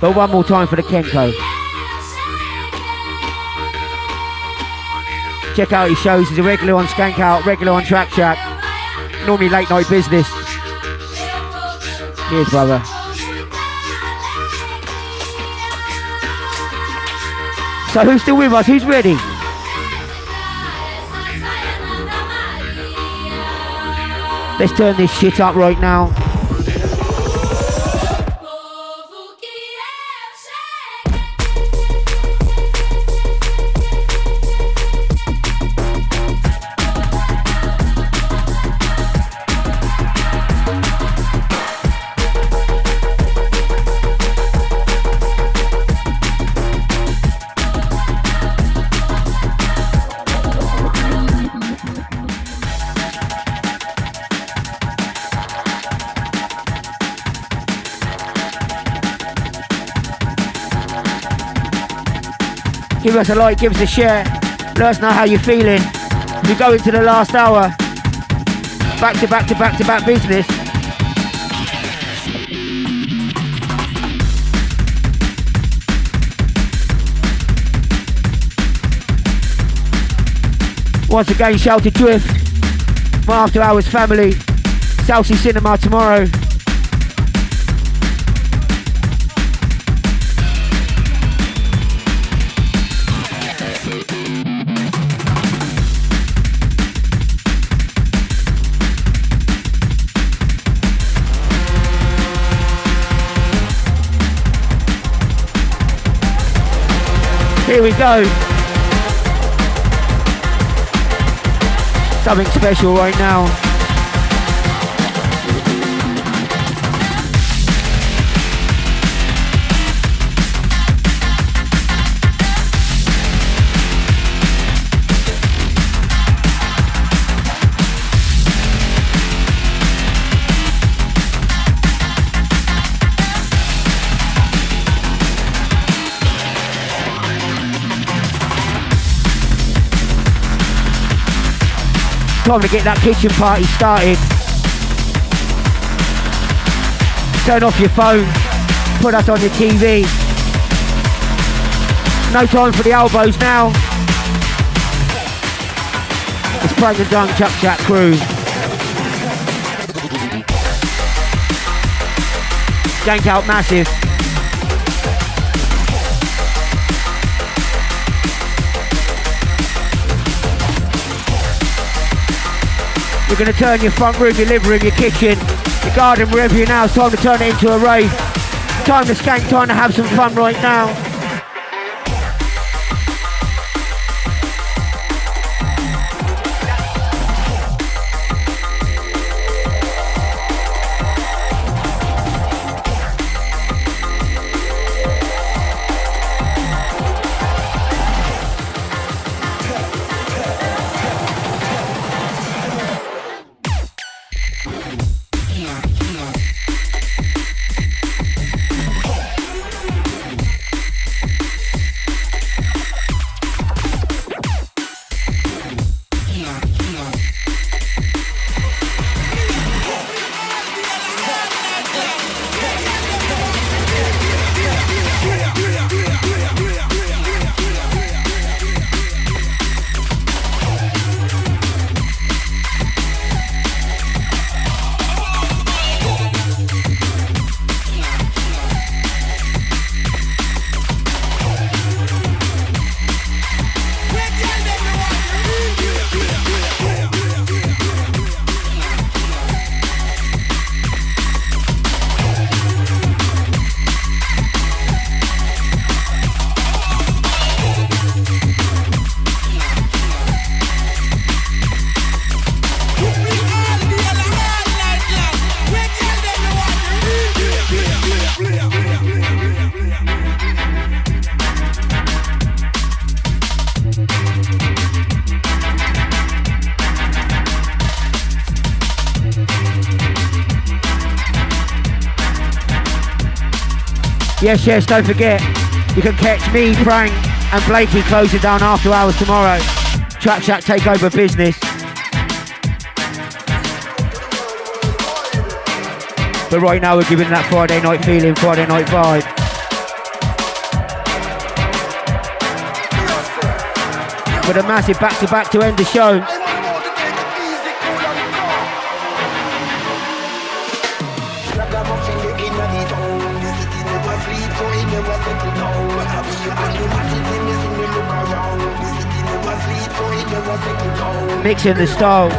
But one more time for the Kenko. Check out his shows. He's a regular on SkankOut, regular on Track Shack. Normally late night business. Cheers, brother. So who's still with us? Who's ready? Let's turn this shit up right now. Give us a like, give us a share. Let us know how you're feeling. We go into the last hour. Back to back to back to back business. Once again, shout to Drift, my After Hours family, South Sea Cinema tomorrow. Here we go. Something special right now. Time to get that kitchen party started. Turn off your phone, put us on your TV. No time for the elbows now. It's Prank and Dunk Chuck Chat crew. SkankOut massive. You're going to turn your front room, your living room, your kitchen, your garden, wherever you're now. It's time to turn it into a rave. Time to skank, time to have some fun right now. Yes, don't forget, you can catch me, Frank, and Blakey closing down After Hours tomorrow. Track Chat Takeover Business. But right now we're giving that Friday night feeling, Friday night vibe. With a massive back-to-back to end the show. Mixing the style.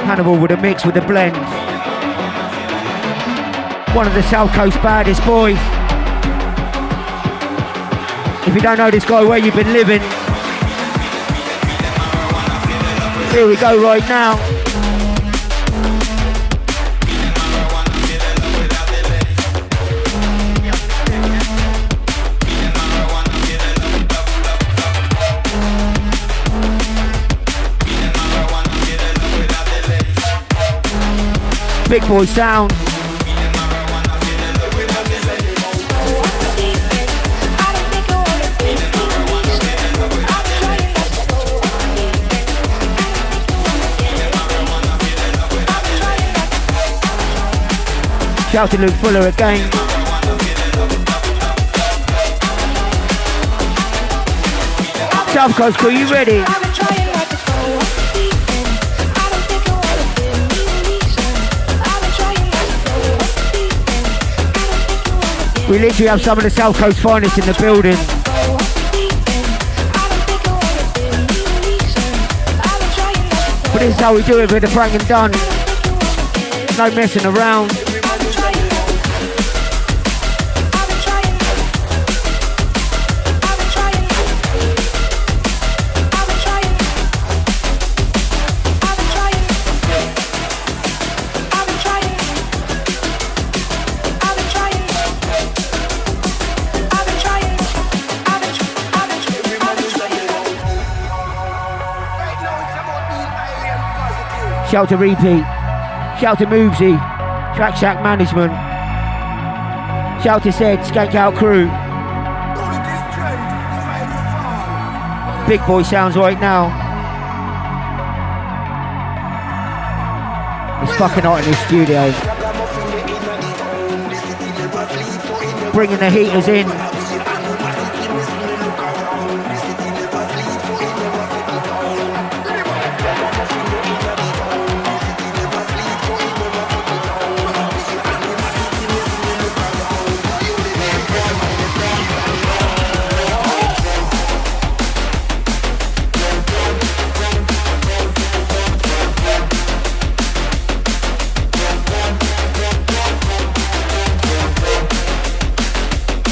Hannibal with a mix with a blend. One of the South Coast baddest boys. If you don't know this guy, where you've been living. Here we go right now. Big boy sound. Shout to Luke Fuller again. South Coast crew, you ready? We literally have some of the South Coast finest in the building. But this is how we do it with the Frank and Dunn. No messing around. Shout to Repeat, shout to Movesy, Track Shack Management, shout to said SkankOut crew. Big boy sounds right now. It's fucking hot in this studio. Bringing the heaters in.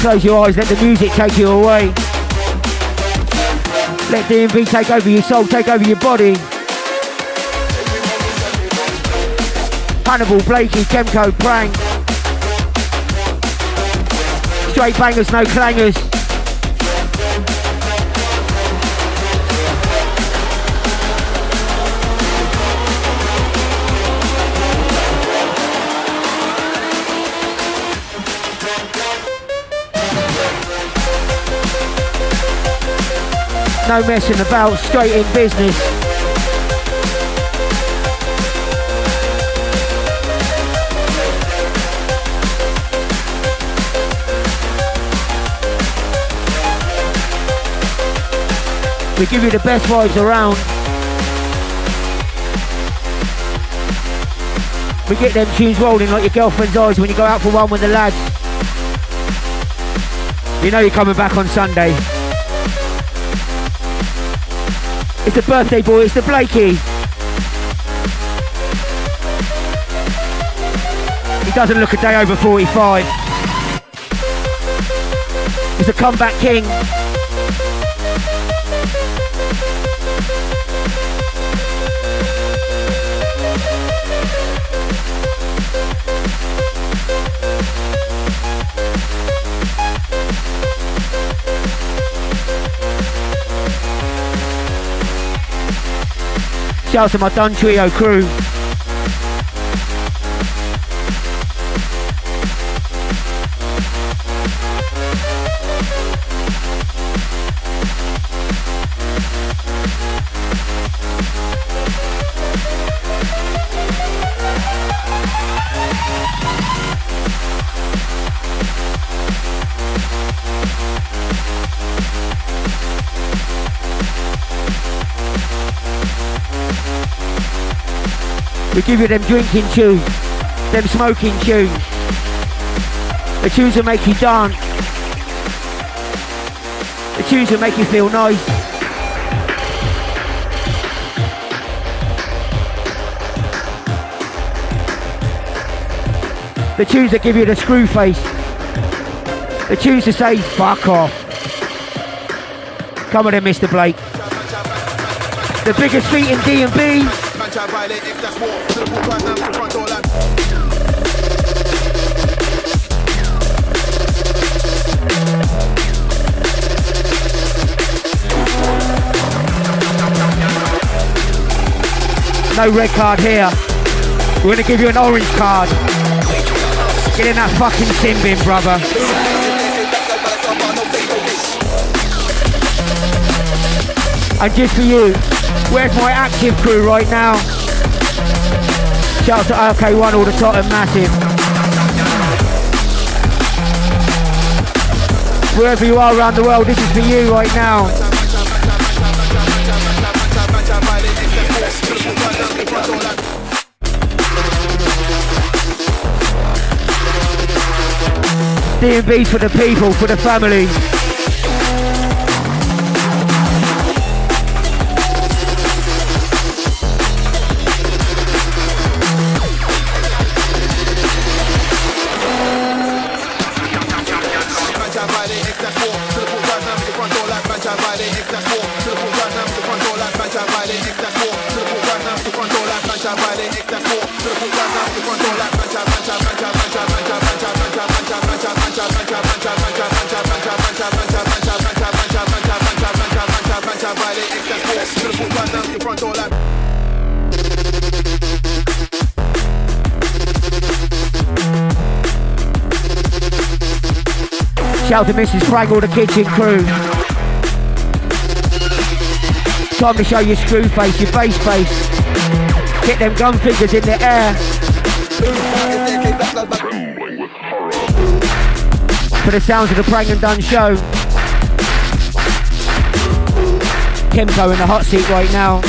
Close your eyes, let the music take you away. Let DMV take over your soul, take over your body. Hannibal, Blakey, Kemco, Prank. Straight bangers, no clangers. No messing about, straight in business. We give you the best vibes around. We get them tunes rolling like your girlfriend's eyes when you go out for one with the lads. You know you're coming back on Sunday. It's the birthday boy, it's the Blakey. He doesn't look a day over 45. He's a comeback king. Shout out to my Dun Trio crew. We give you them drinking tunes, them smoking tunes, the tunes that make you dance, the tunes that make you feel nice. The tunes that give you the screw face, the tunes to say fuck off. Come on then, Mr. Blake. The biggest feat in D&B. No red card here. We're gonna give you an orange card. Get in that fucking sin bin, brother. And just for you, where's my active crew right now? Shout out to RK1, all the Tottenham Massive. Wherever you are around the world, this is for you right now. D&B's for the people, for the family. Shout out to Mrs. Frank, all the kitchen crew. Time to show your screw face, your face face. Get them gun fingers in the air. For the sounds of the Prank and Done show. Kemco in the hot seat right now.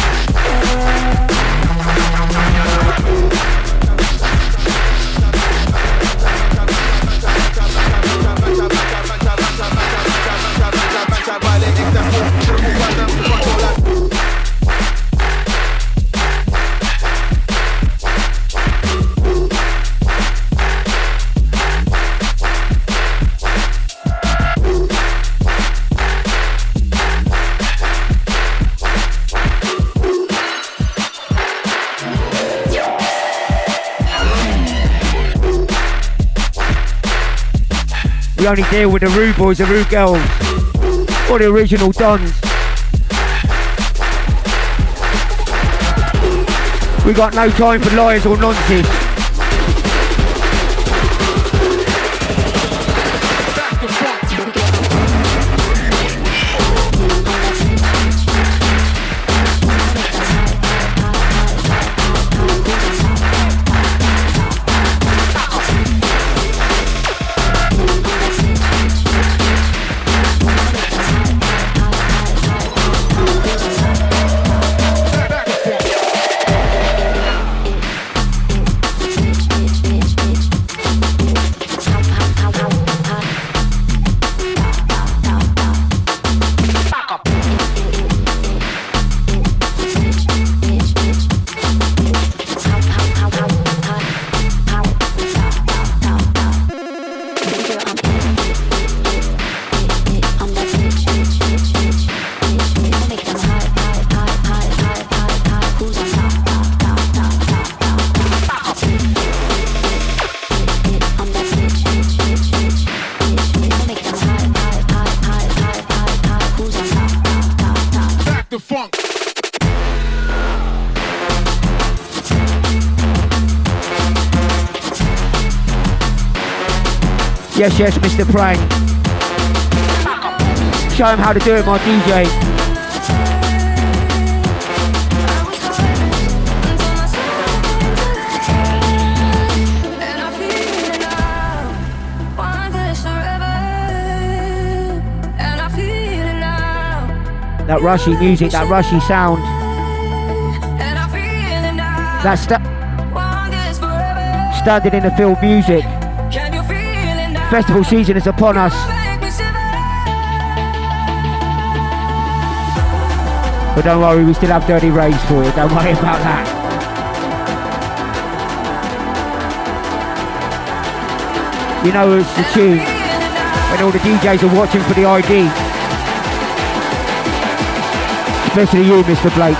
We only deal with the rude boys, the rude girls, or the original dons. We got no time for liars or nonsense. Yes, Mr. Prank. Show him how to do it, my DJ. That rushy music, that rushy sound. That's standing in the field music. Festival season is upon us. But don't worry, we still have dirty raves for you. Don't worry about that. You know it's the tune when all the DJs are watching for the ID. Especially you, Mr. Blake.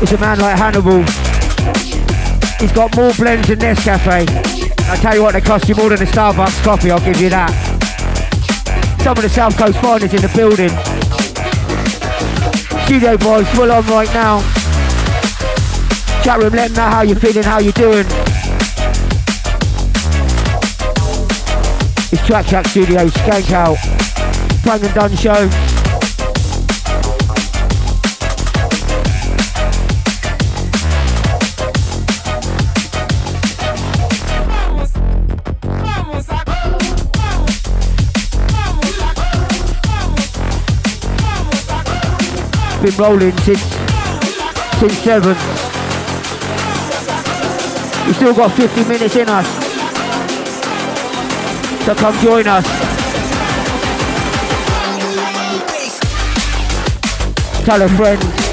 It's a man like Hannibal. He's got more blends than Nescafe. I tell you what, they cost you more than a Starbucks coffee, I'll give you that. Some of the South Coast finest in the building. Studio boys, full on right now. Chat room, let them know how you're feeling, how you're doing. It's Track Studios, SkankOut, Bang and Done Show. Been rolling since 7. We've still got 50 minutes in us, so come join us. Tell a friend.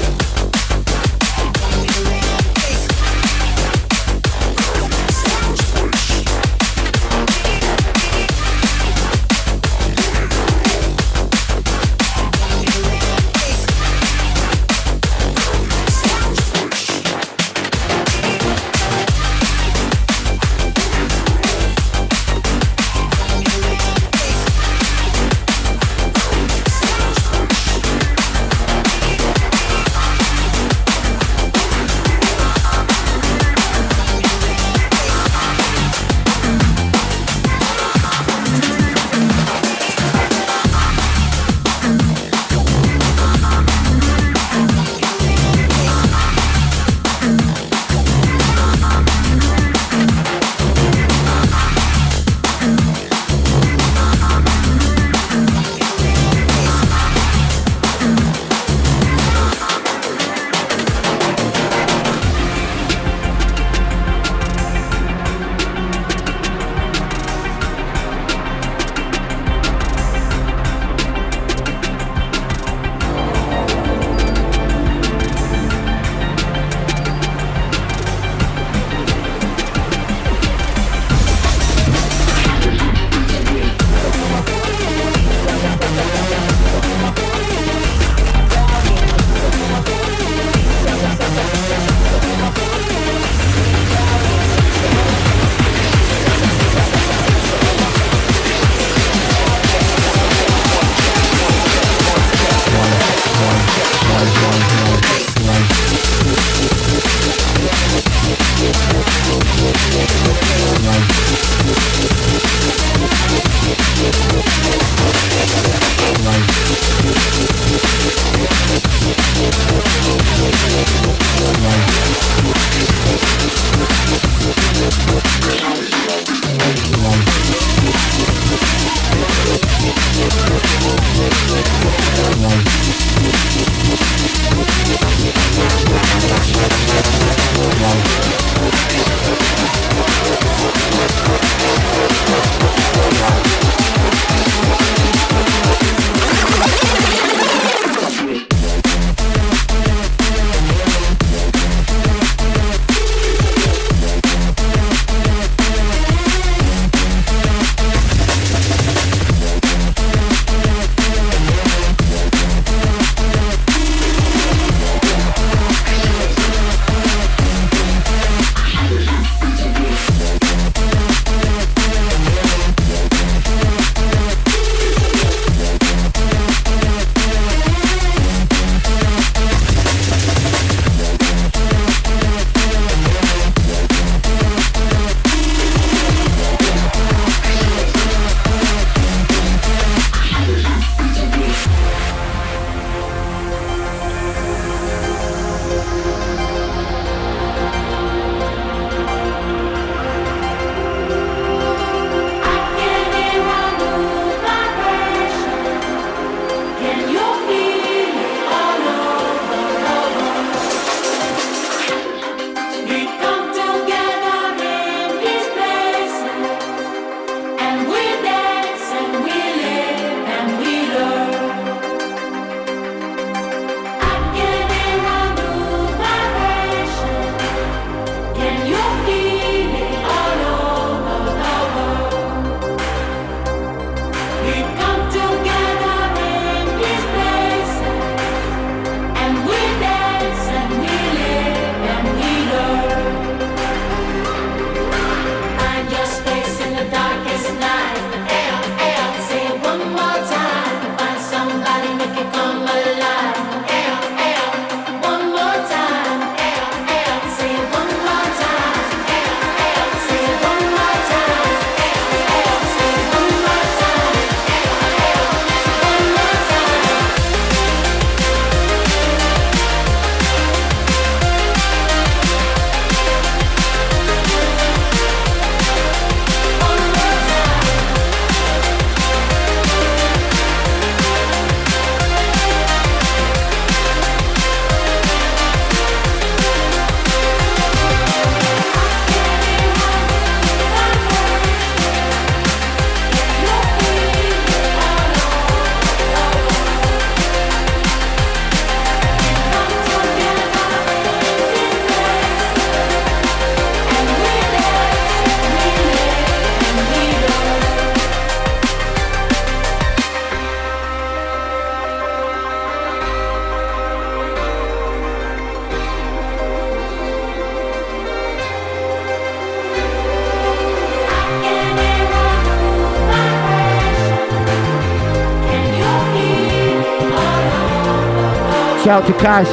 Shout to Kaz,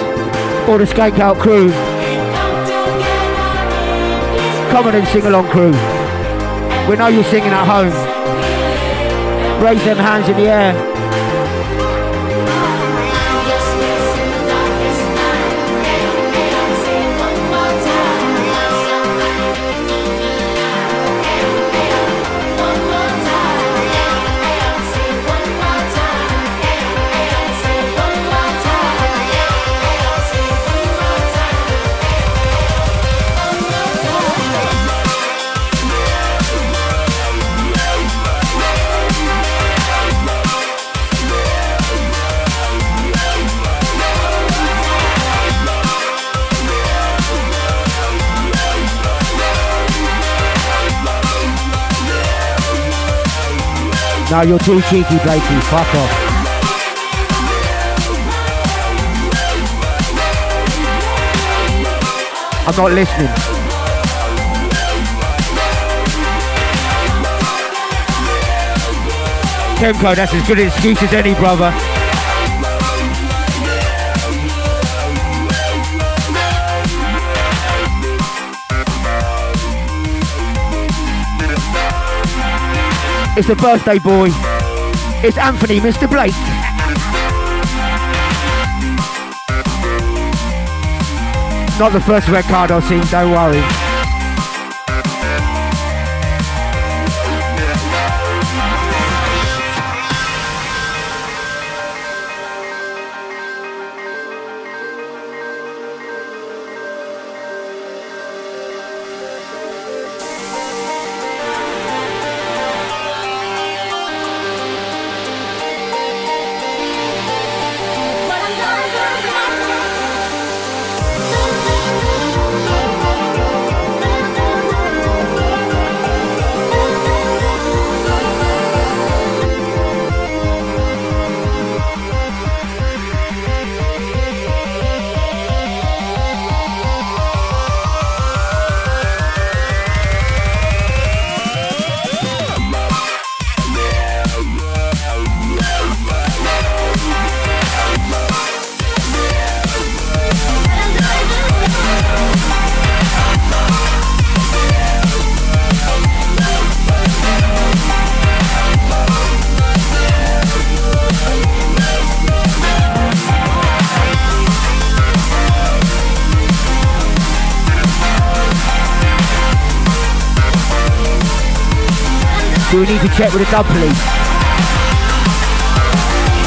all the SkankOut crew. Come on and sing along, crew. We know you're singing at home. Raise them hands in the air. No, you're too cheeky, Blakey. Fuck off. I'm not listening. Temco, that's as good an excuse as any, brother. It's a birthday boy. It's Anthony, Mr. Blake. Not the first red card I've seen, don't worry. Do we need to check with the dub police?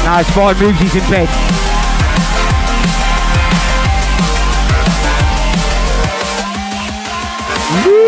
No, it's fine, Moosey's in bed. Woo!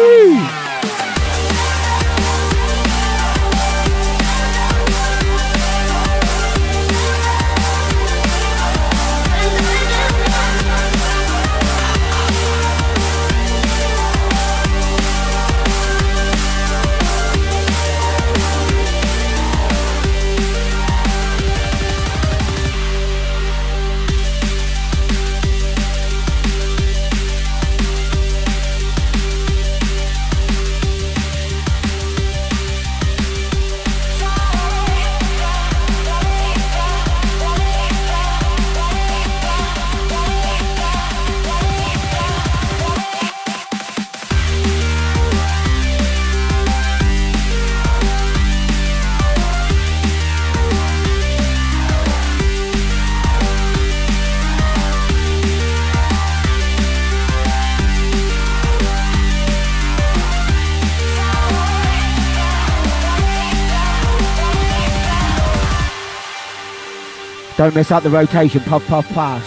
Don't mess up the rotation, puff, puff, pass.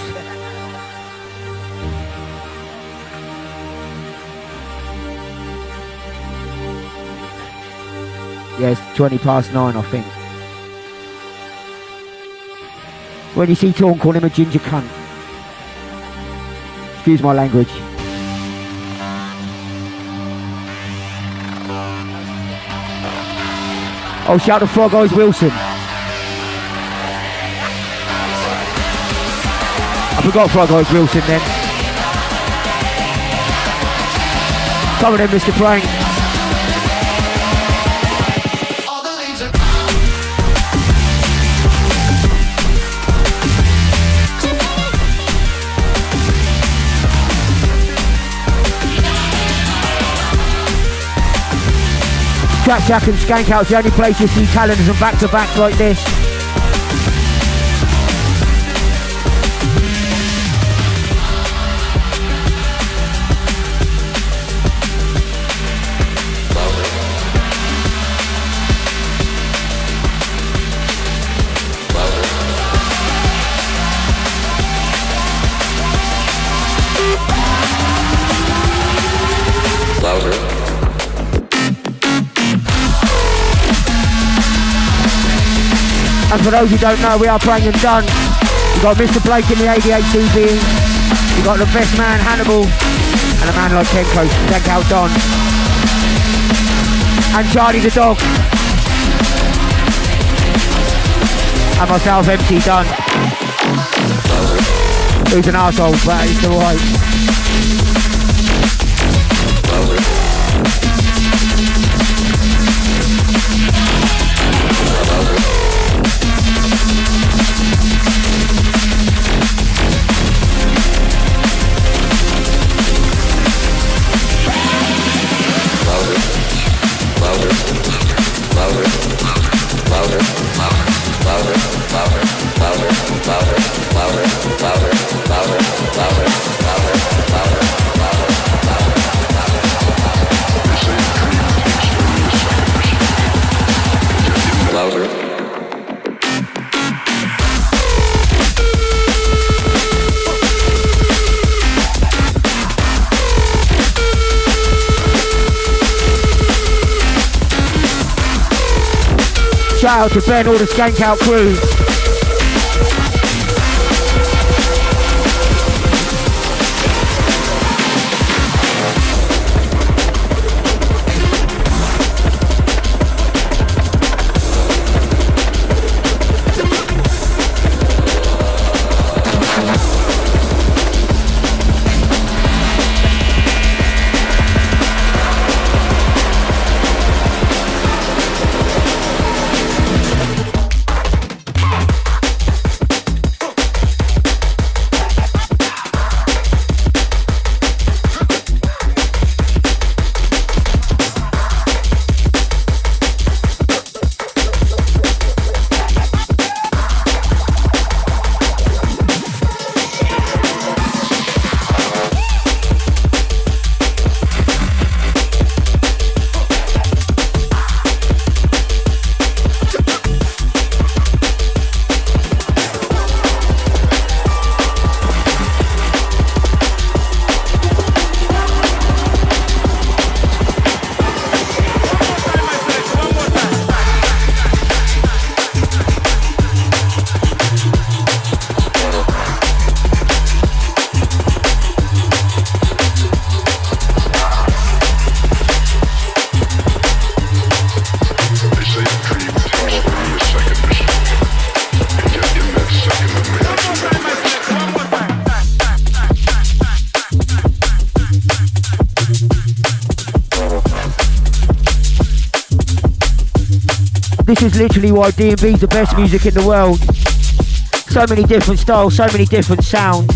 Yeah, it's 20 past 9, I think. When you see Torn, call him a ginger cunt. Excuse my language. Oh, shout to Frog Eyes Wilson. I forgot Frog Eyes Wilson then. Come on then, Mr. Frank. Jack and SkankOut's the only place you see calendars and back-to-backs like this. And for those who don't know, we are playing in Dun. We've got Mr. Blake in the 88 being. We've got the best man, Hannibal. And a man like Kenko, SkankOut Don. And Charlie the dog. And myself, MC Dun. Who's an arsehole, but it's alright. Shout out to Ben, all the SkankOut crew. This is literally why D&B is the best music in the world. So many different styles, so many different sounds.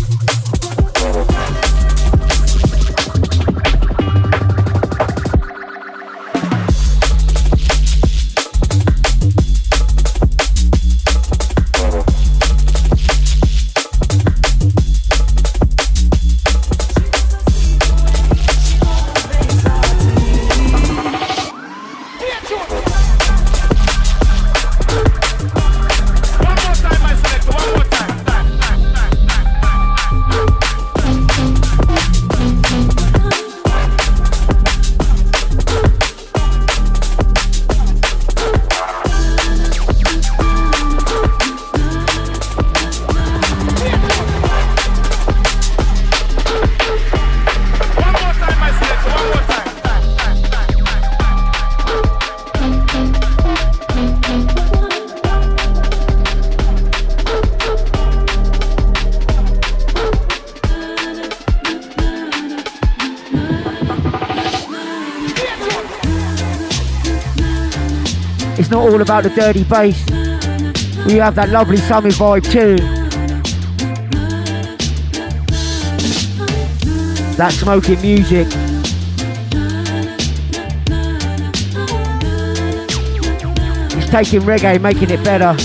It's not all about the dirty bass. We have that lovely summer vibe too. That smoking music. taking reggae, making it better.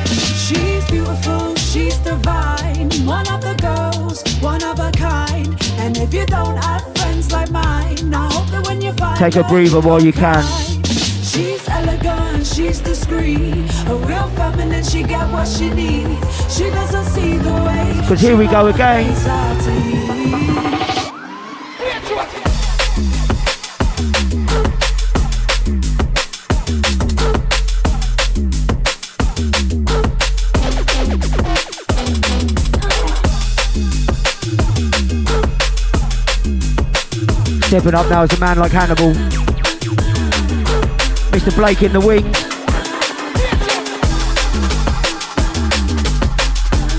She's beautiful, she's divine. One of the girls, one of a kind. And if you don't have friends like mine, I hope that when you find take a breather while you can. She's elegant, she's discreet. A real feminine, she get what she needs. She doesn't see the way. Because here we go again. Stepping up now is a man like Hannibal. Mr. Blake in the wing.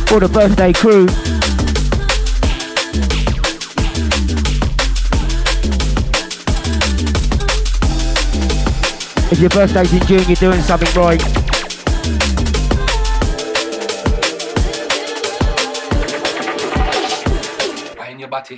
For the birthday crew. If your birthday's in June, you're doing something right. Behind your body.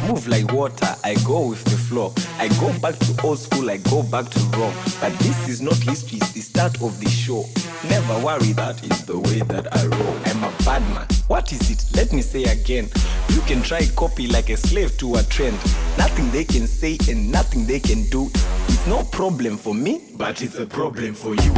move like water, I go with the flow. I go back to old school, I go back to Rome. But this is not history, it's the start of the show. Never worry, that is the way that I roll. I'm a bad man. What is it? Let me say again. You can try copy like a slave to a trend. Nothing they can say and nothing they can do. It's no problem for me, but it's a problem for you.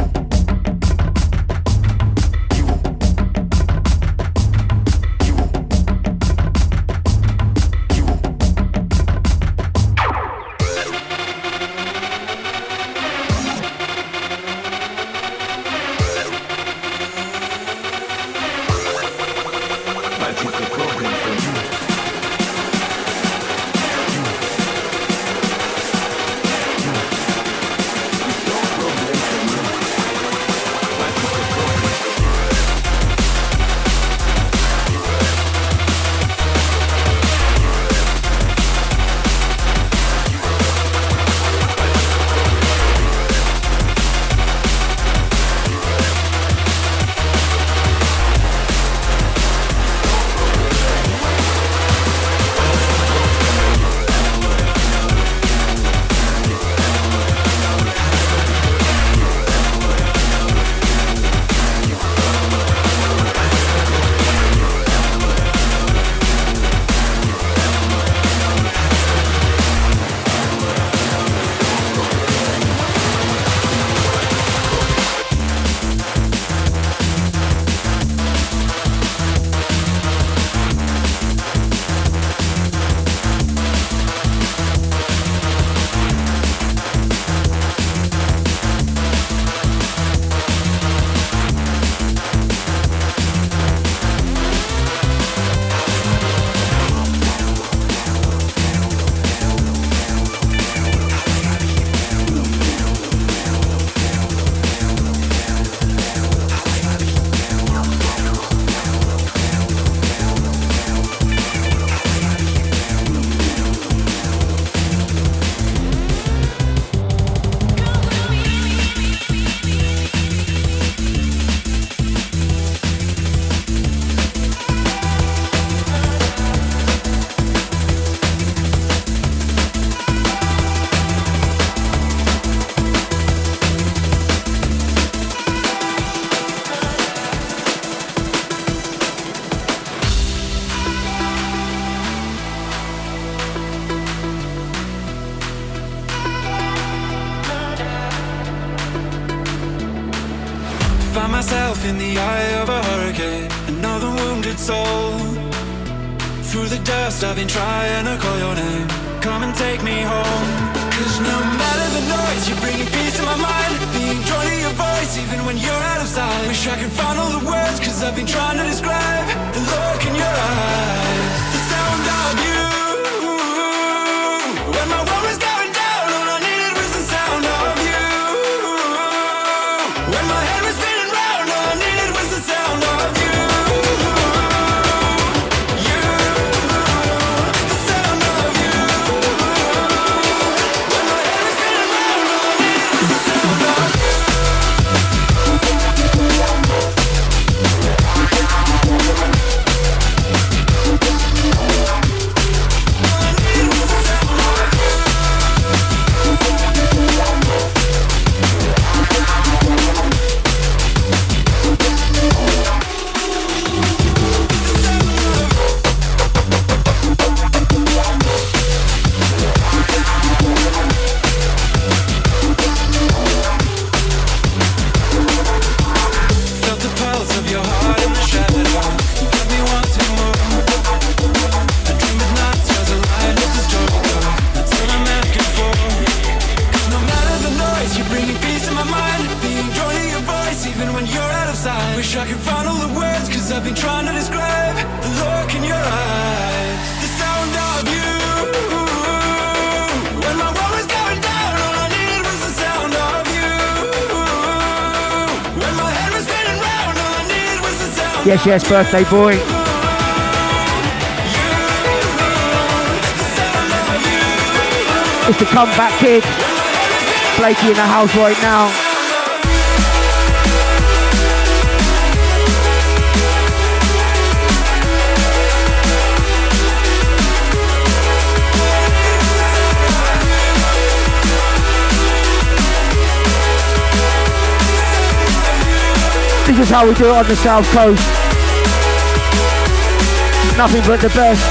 find myself in the eye of a hurricane, another wounded soul. Through the dust I've been trying to call your name. Come and take me home. Cause no matter the noise, you're bringing peace to my mind. Being drawn to your voice even when you're out of sight. Wish I could find all the words, cause I've been trying to describe the look in your eyes, the sound of you. When my world was going down, all I needed was the sound of you. When my head was spinning round, all I needed was the sound of you. Wish I could find all the words, cause I've been trying to describe the look in your eyes, the sound of you. When my world was going down, all I needed was the sound of you. When my head was spinning round, all I needed was the sound. Yes, yes, birthday boy. It's the comeback kid. Blakey in the house right now. This is how we do it on the South Coast. Nothing but the best.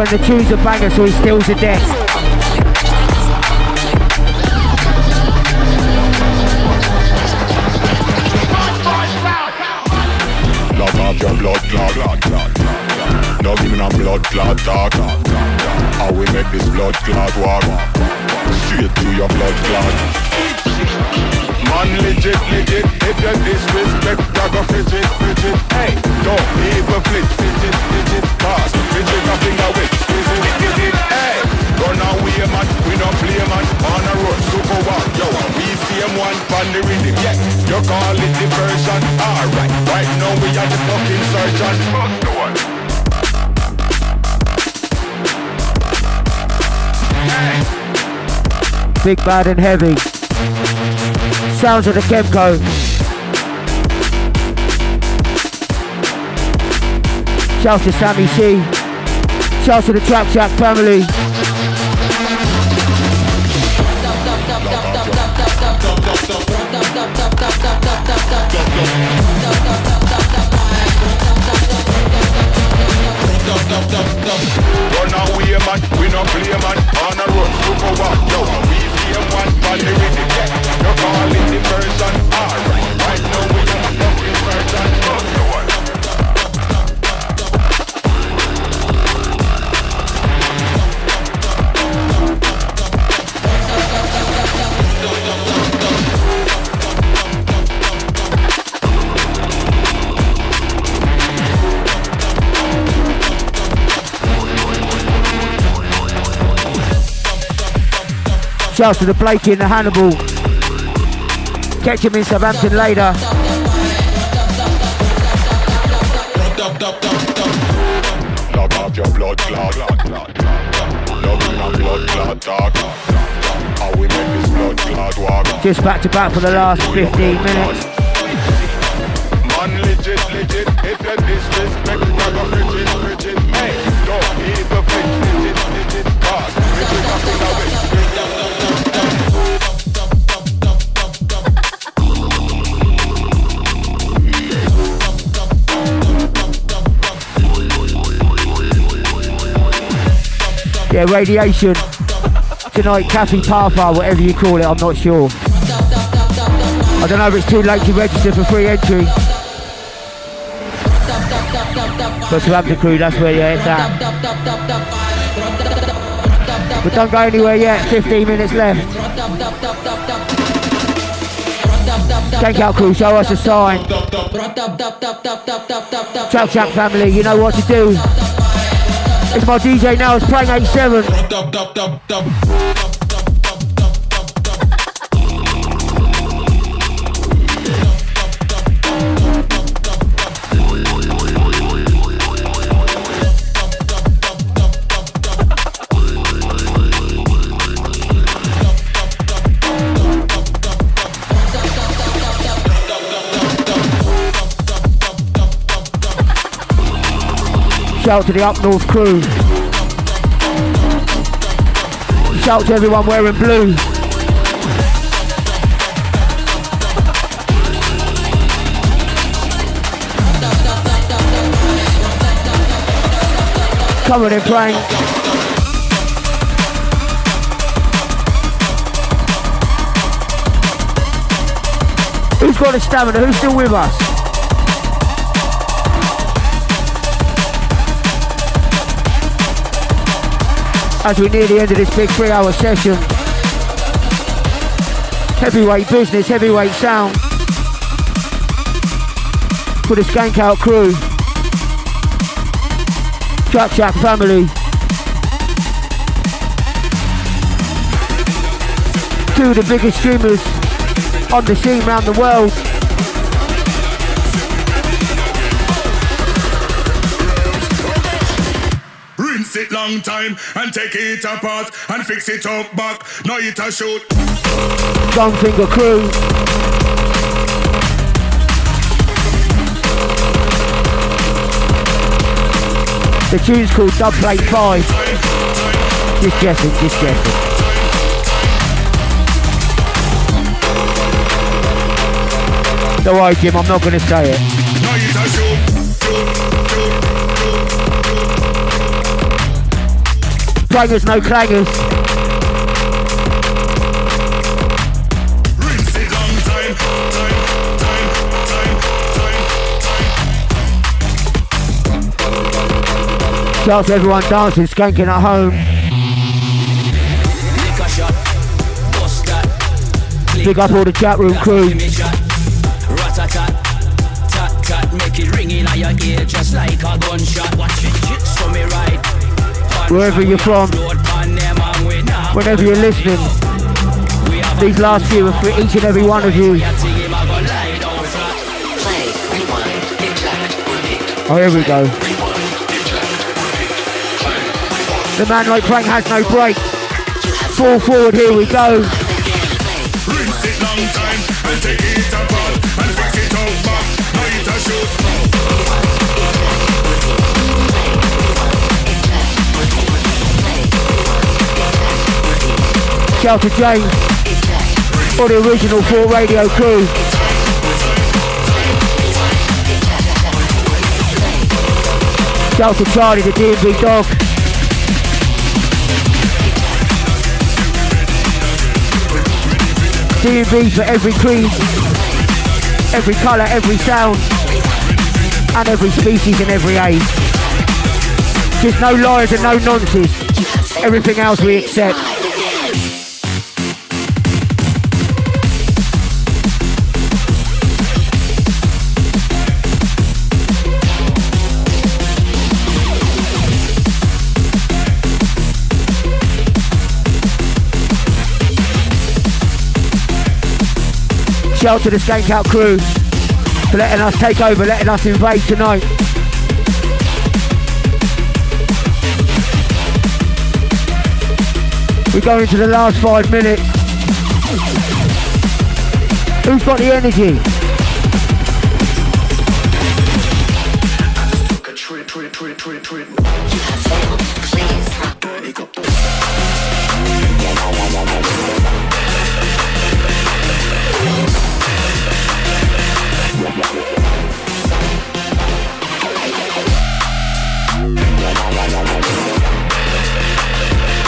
when the tunes are bangers, so he steals the deck. Lock off your blood clot. No give me no blood clot talk. How we make this blood clot walk? Straight to your blood clot. Man legit. If you disrespect, I go frigid. Hey, don't even fidget. Pass, fidget a finger with. Hey, run away man, we don't play man. On a road, super walk, yo. We see him one on the rhythm, yeah. You call it diversion, alright. Right now we are the fucking surgeon. Fuck the one. Big, bad and heavy. Sounds of the Kemco. Shouts to Sammy C. Shouts to the Trap Shack family. Run away man, we no play man. On a road, super walk, yo. We see him one on the rhythm, yeah. You call it diversion, alright. Right now we are the fucking surgeon. Fuck the one. Shouts to the Blakey and the Hannibal. Catch him in Southampton later. Lock off your blood clot. Love in a blood clot talk. How we make this blood clot walk? Just back to back for the last 15 minutes. Man legit. If you disrespect, I go frigid. Hey, don't even fidget. Pass, fidget a finger with. Yeah, radiation. Tonight, Cafe Parfa, whatever you call it, I'm not sure. I don't know if it's too late to register for free entry. But Southampton crew, that's where your head's at. But don't go anywhere yet, 15 minutes left. SkankOut crew, show us a sign. Trap Shack family, you know what to do. It's my DJ now, it's playing 87. Shout to the Up North crew. Shout to everyone wearing blue. Come on in, Frank. Who's got the stamina? Who's still with us? As we near the end of this big 3-hour session. Heavyweight business, heavyweight sound. For the SkankOut crew. Trap Shack family. Two of the biggest streamers on the scene around the world. Rinse it long time and take it apart and fix it up back. Now it a shoot. Gunfinger crew. The tune's called Dubplate 5. Just guessing. Don't worry, Jim, I'm not going to say it. Bangers, no clangers. Shout out to everyone dancing, skanking at home. Big up all the chat room crew. Wherever you're from, whenever you're listening, these last few are for each and every one of you. Oh, here we go. The man like Frank has no break. Fall forward, here we go. Shout out to James for the original 4 radio crew. Shout out to Charlie, the D&B dog. D&B for every creed, every colour, every sound, and every species and every age. Just no liars and no nonsense. Everything else we accept. Shout out to the SkankOut crew for letting us take over, letting us invade tonight. We're going to the last 5 minutes. Who's got the energy?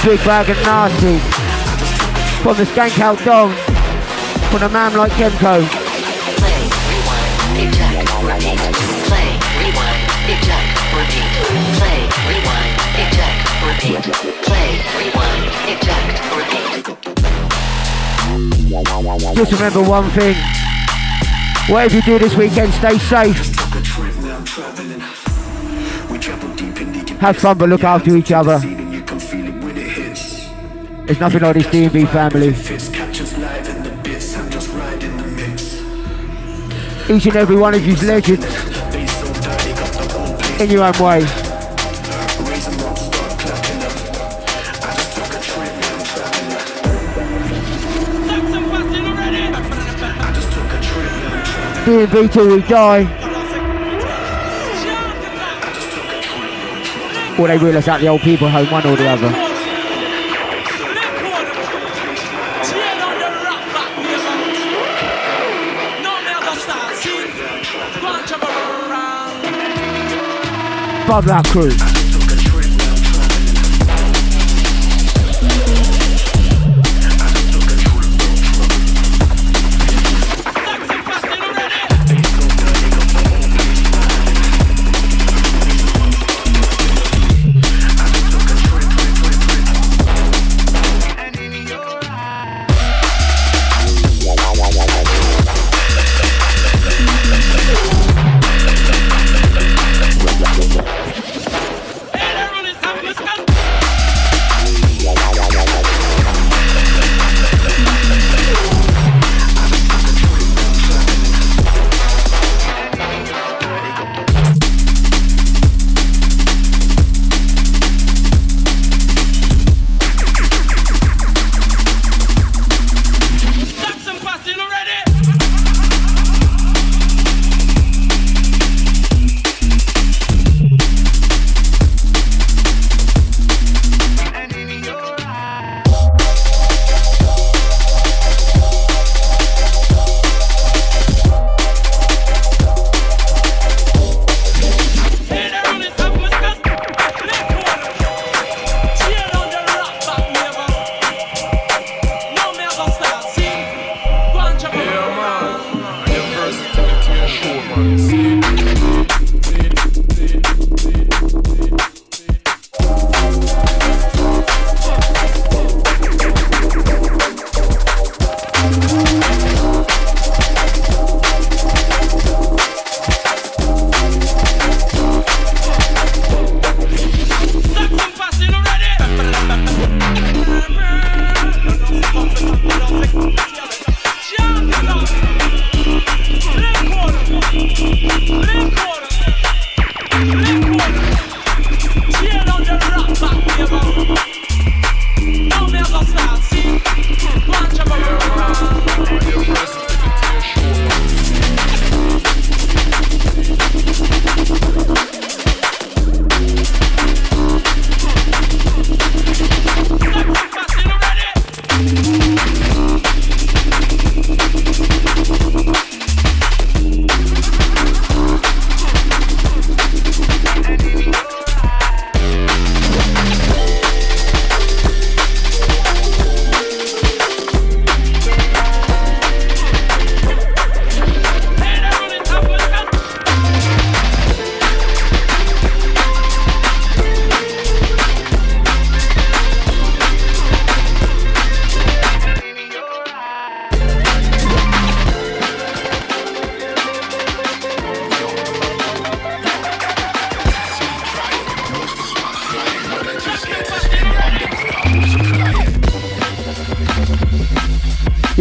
Big bag and nasty. From the SkankOut dog. From a man like Kemco. Play, rewind, eject, repeat. Play, rewind, eject, repeat. Play, rewind, eject, repeat. Play, rewind, eject, repeat. Just remember one thing. Whatever you do this weekend, stay safe. Have fun but look after each other. There's nothing like this D&B family. Each and every one of you's legends. In your own way. D&B till we die. Or they wheel us out the old people home, one or the other. Bob that crew.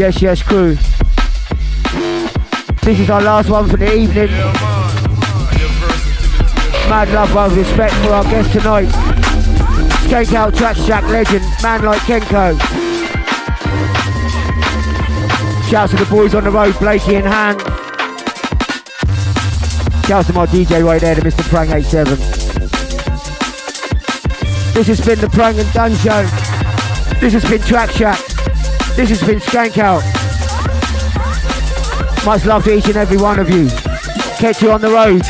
Yes, yes, crew. This is our last one for the evening. Mad love, love, respect for our guest tonight. SkankOut Track Shack legend, man like Kenko. Shouts to the boys on the road, Blakey in hand. Shouts to my DJ right there, to Mr. Prang 87. This has been the Prang and Dun Show. This has been Track Shack. This has been SkankOut. Much love to each and every one of you. Catch you on the road.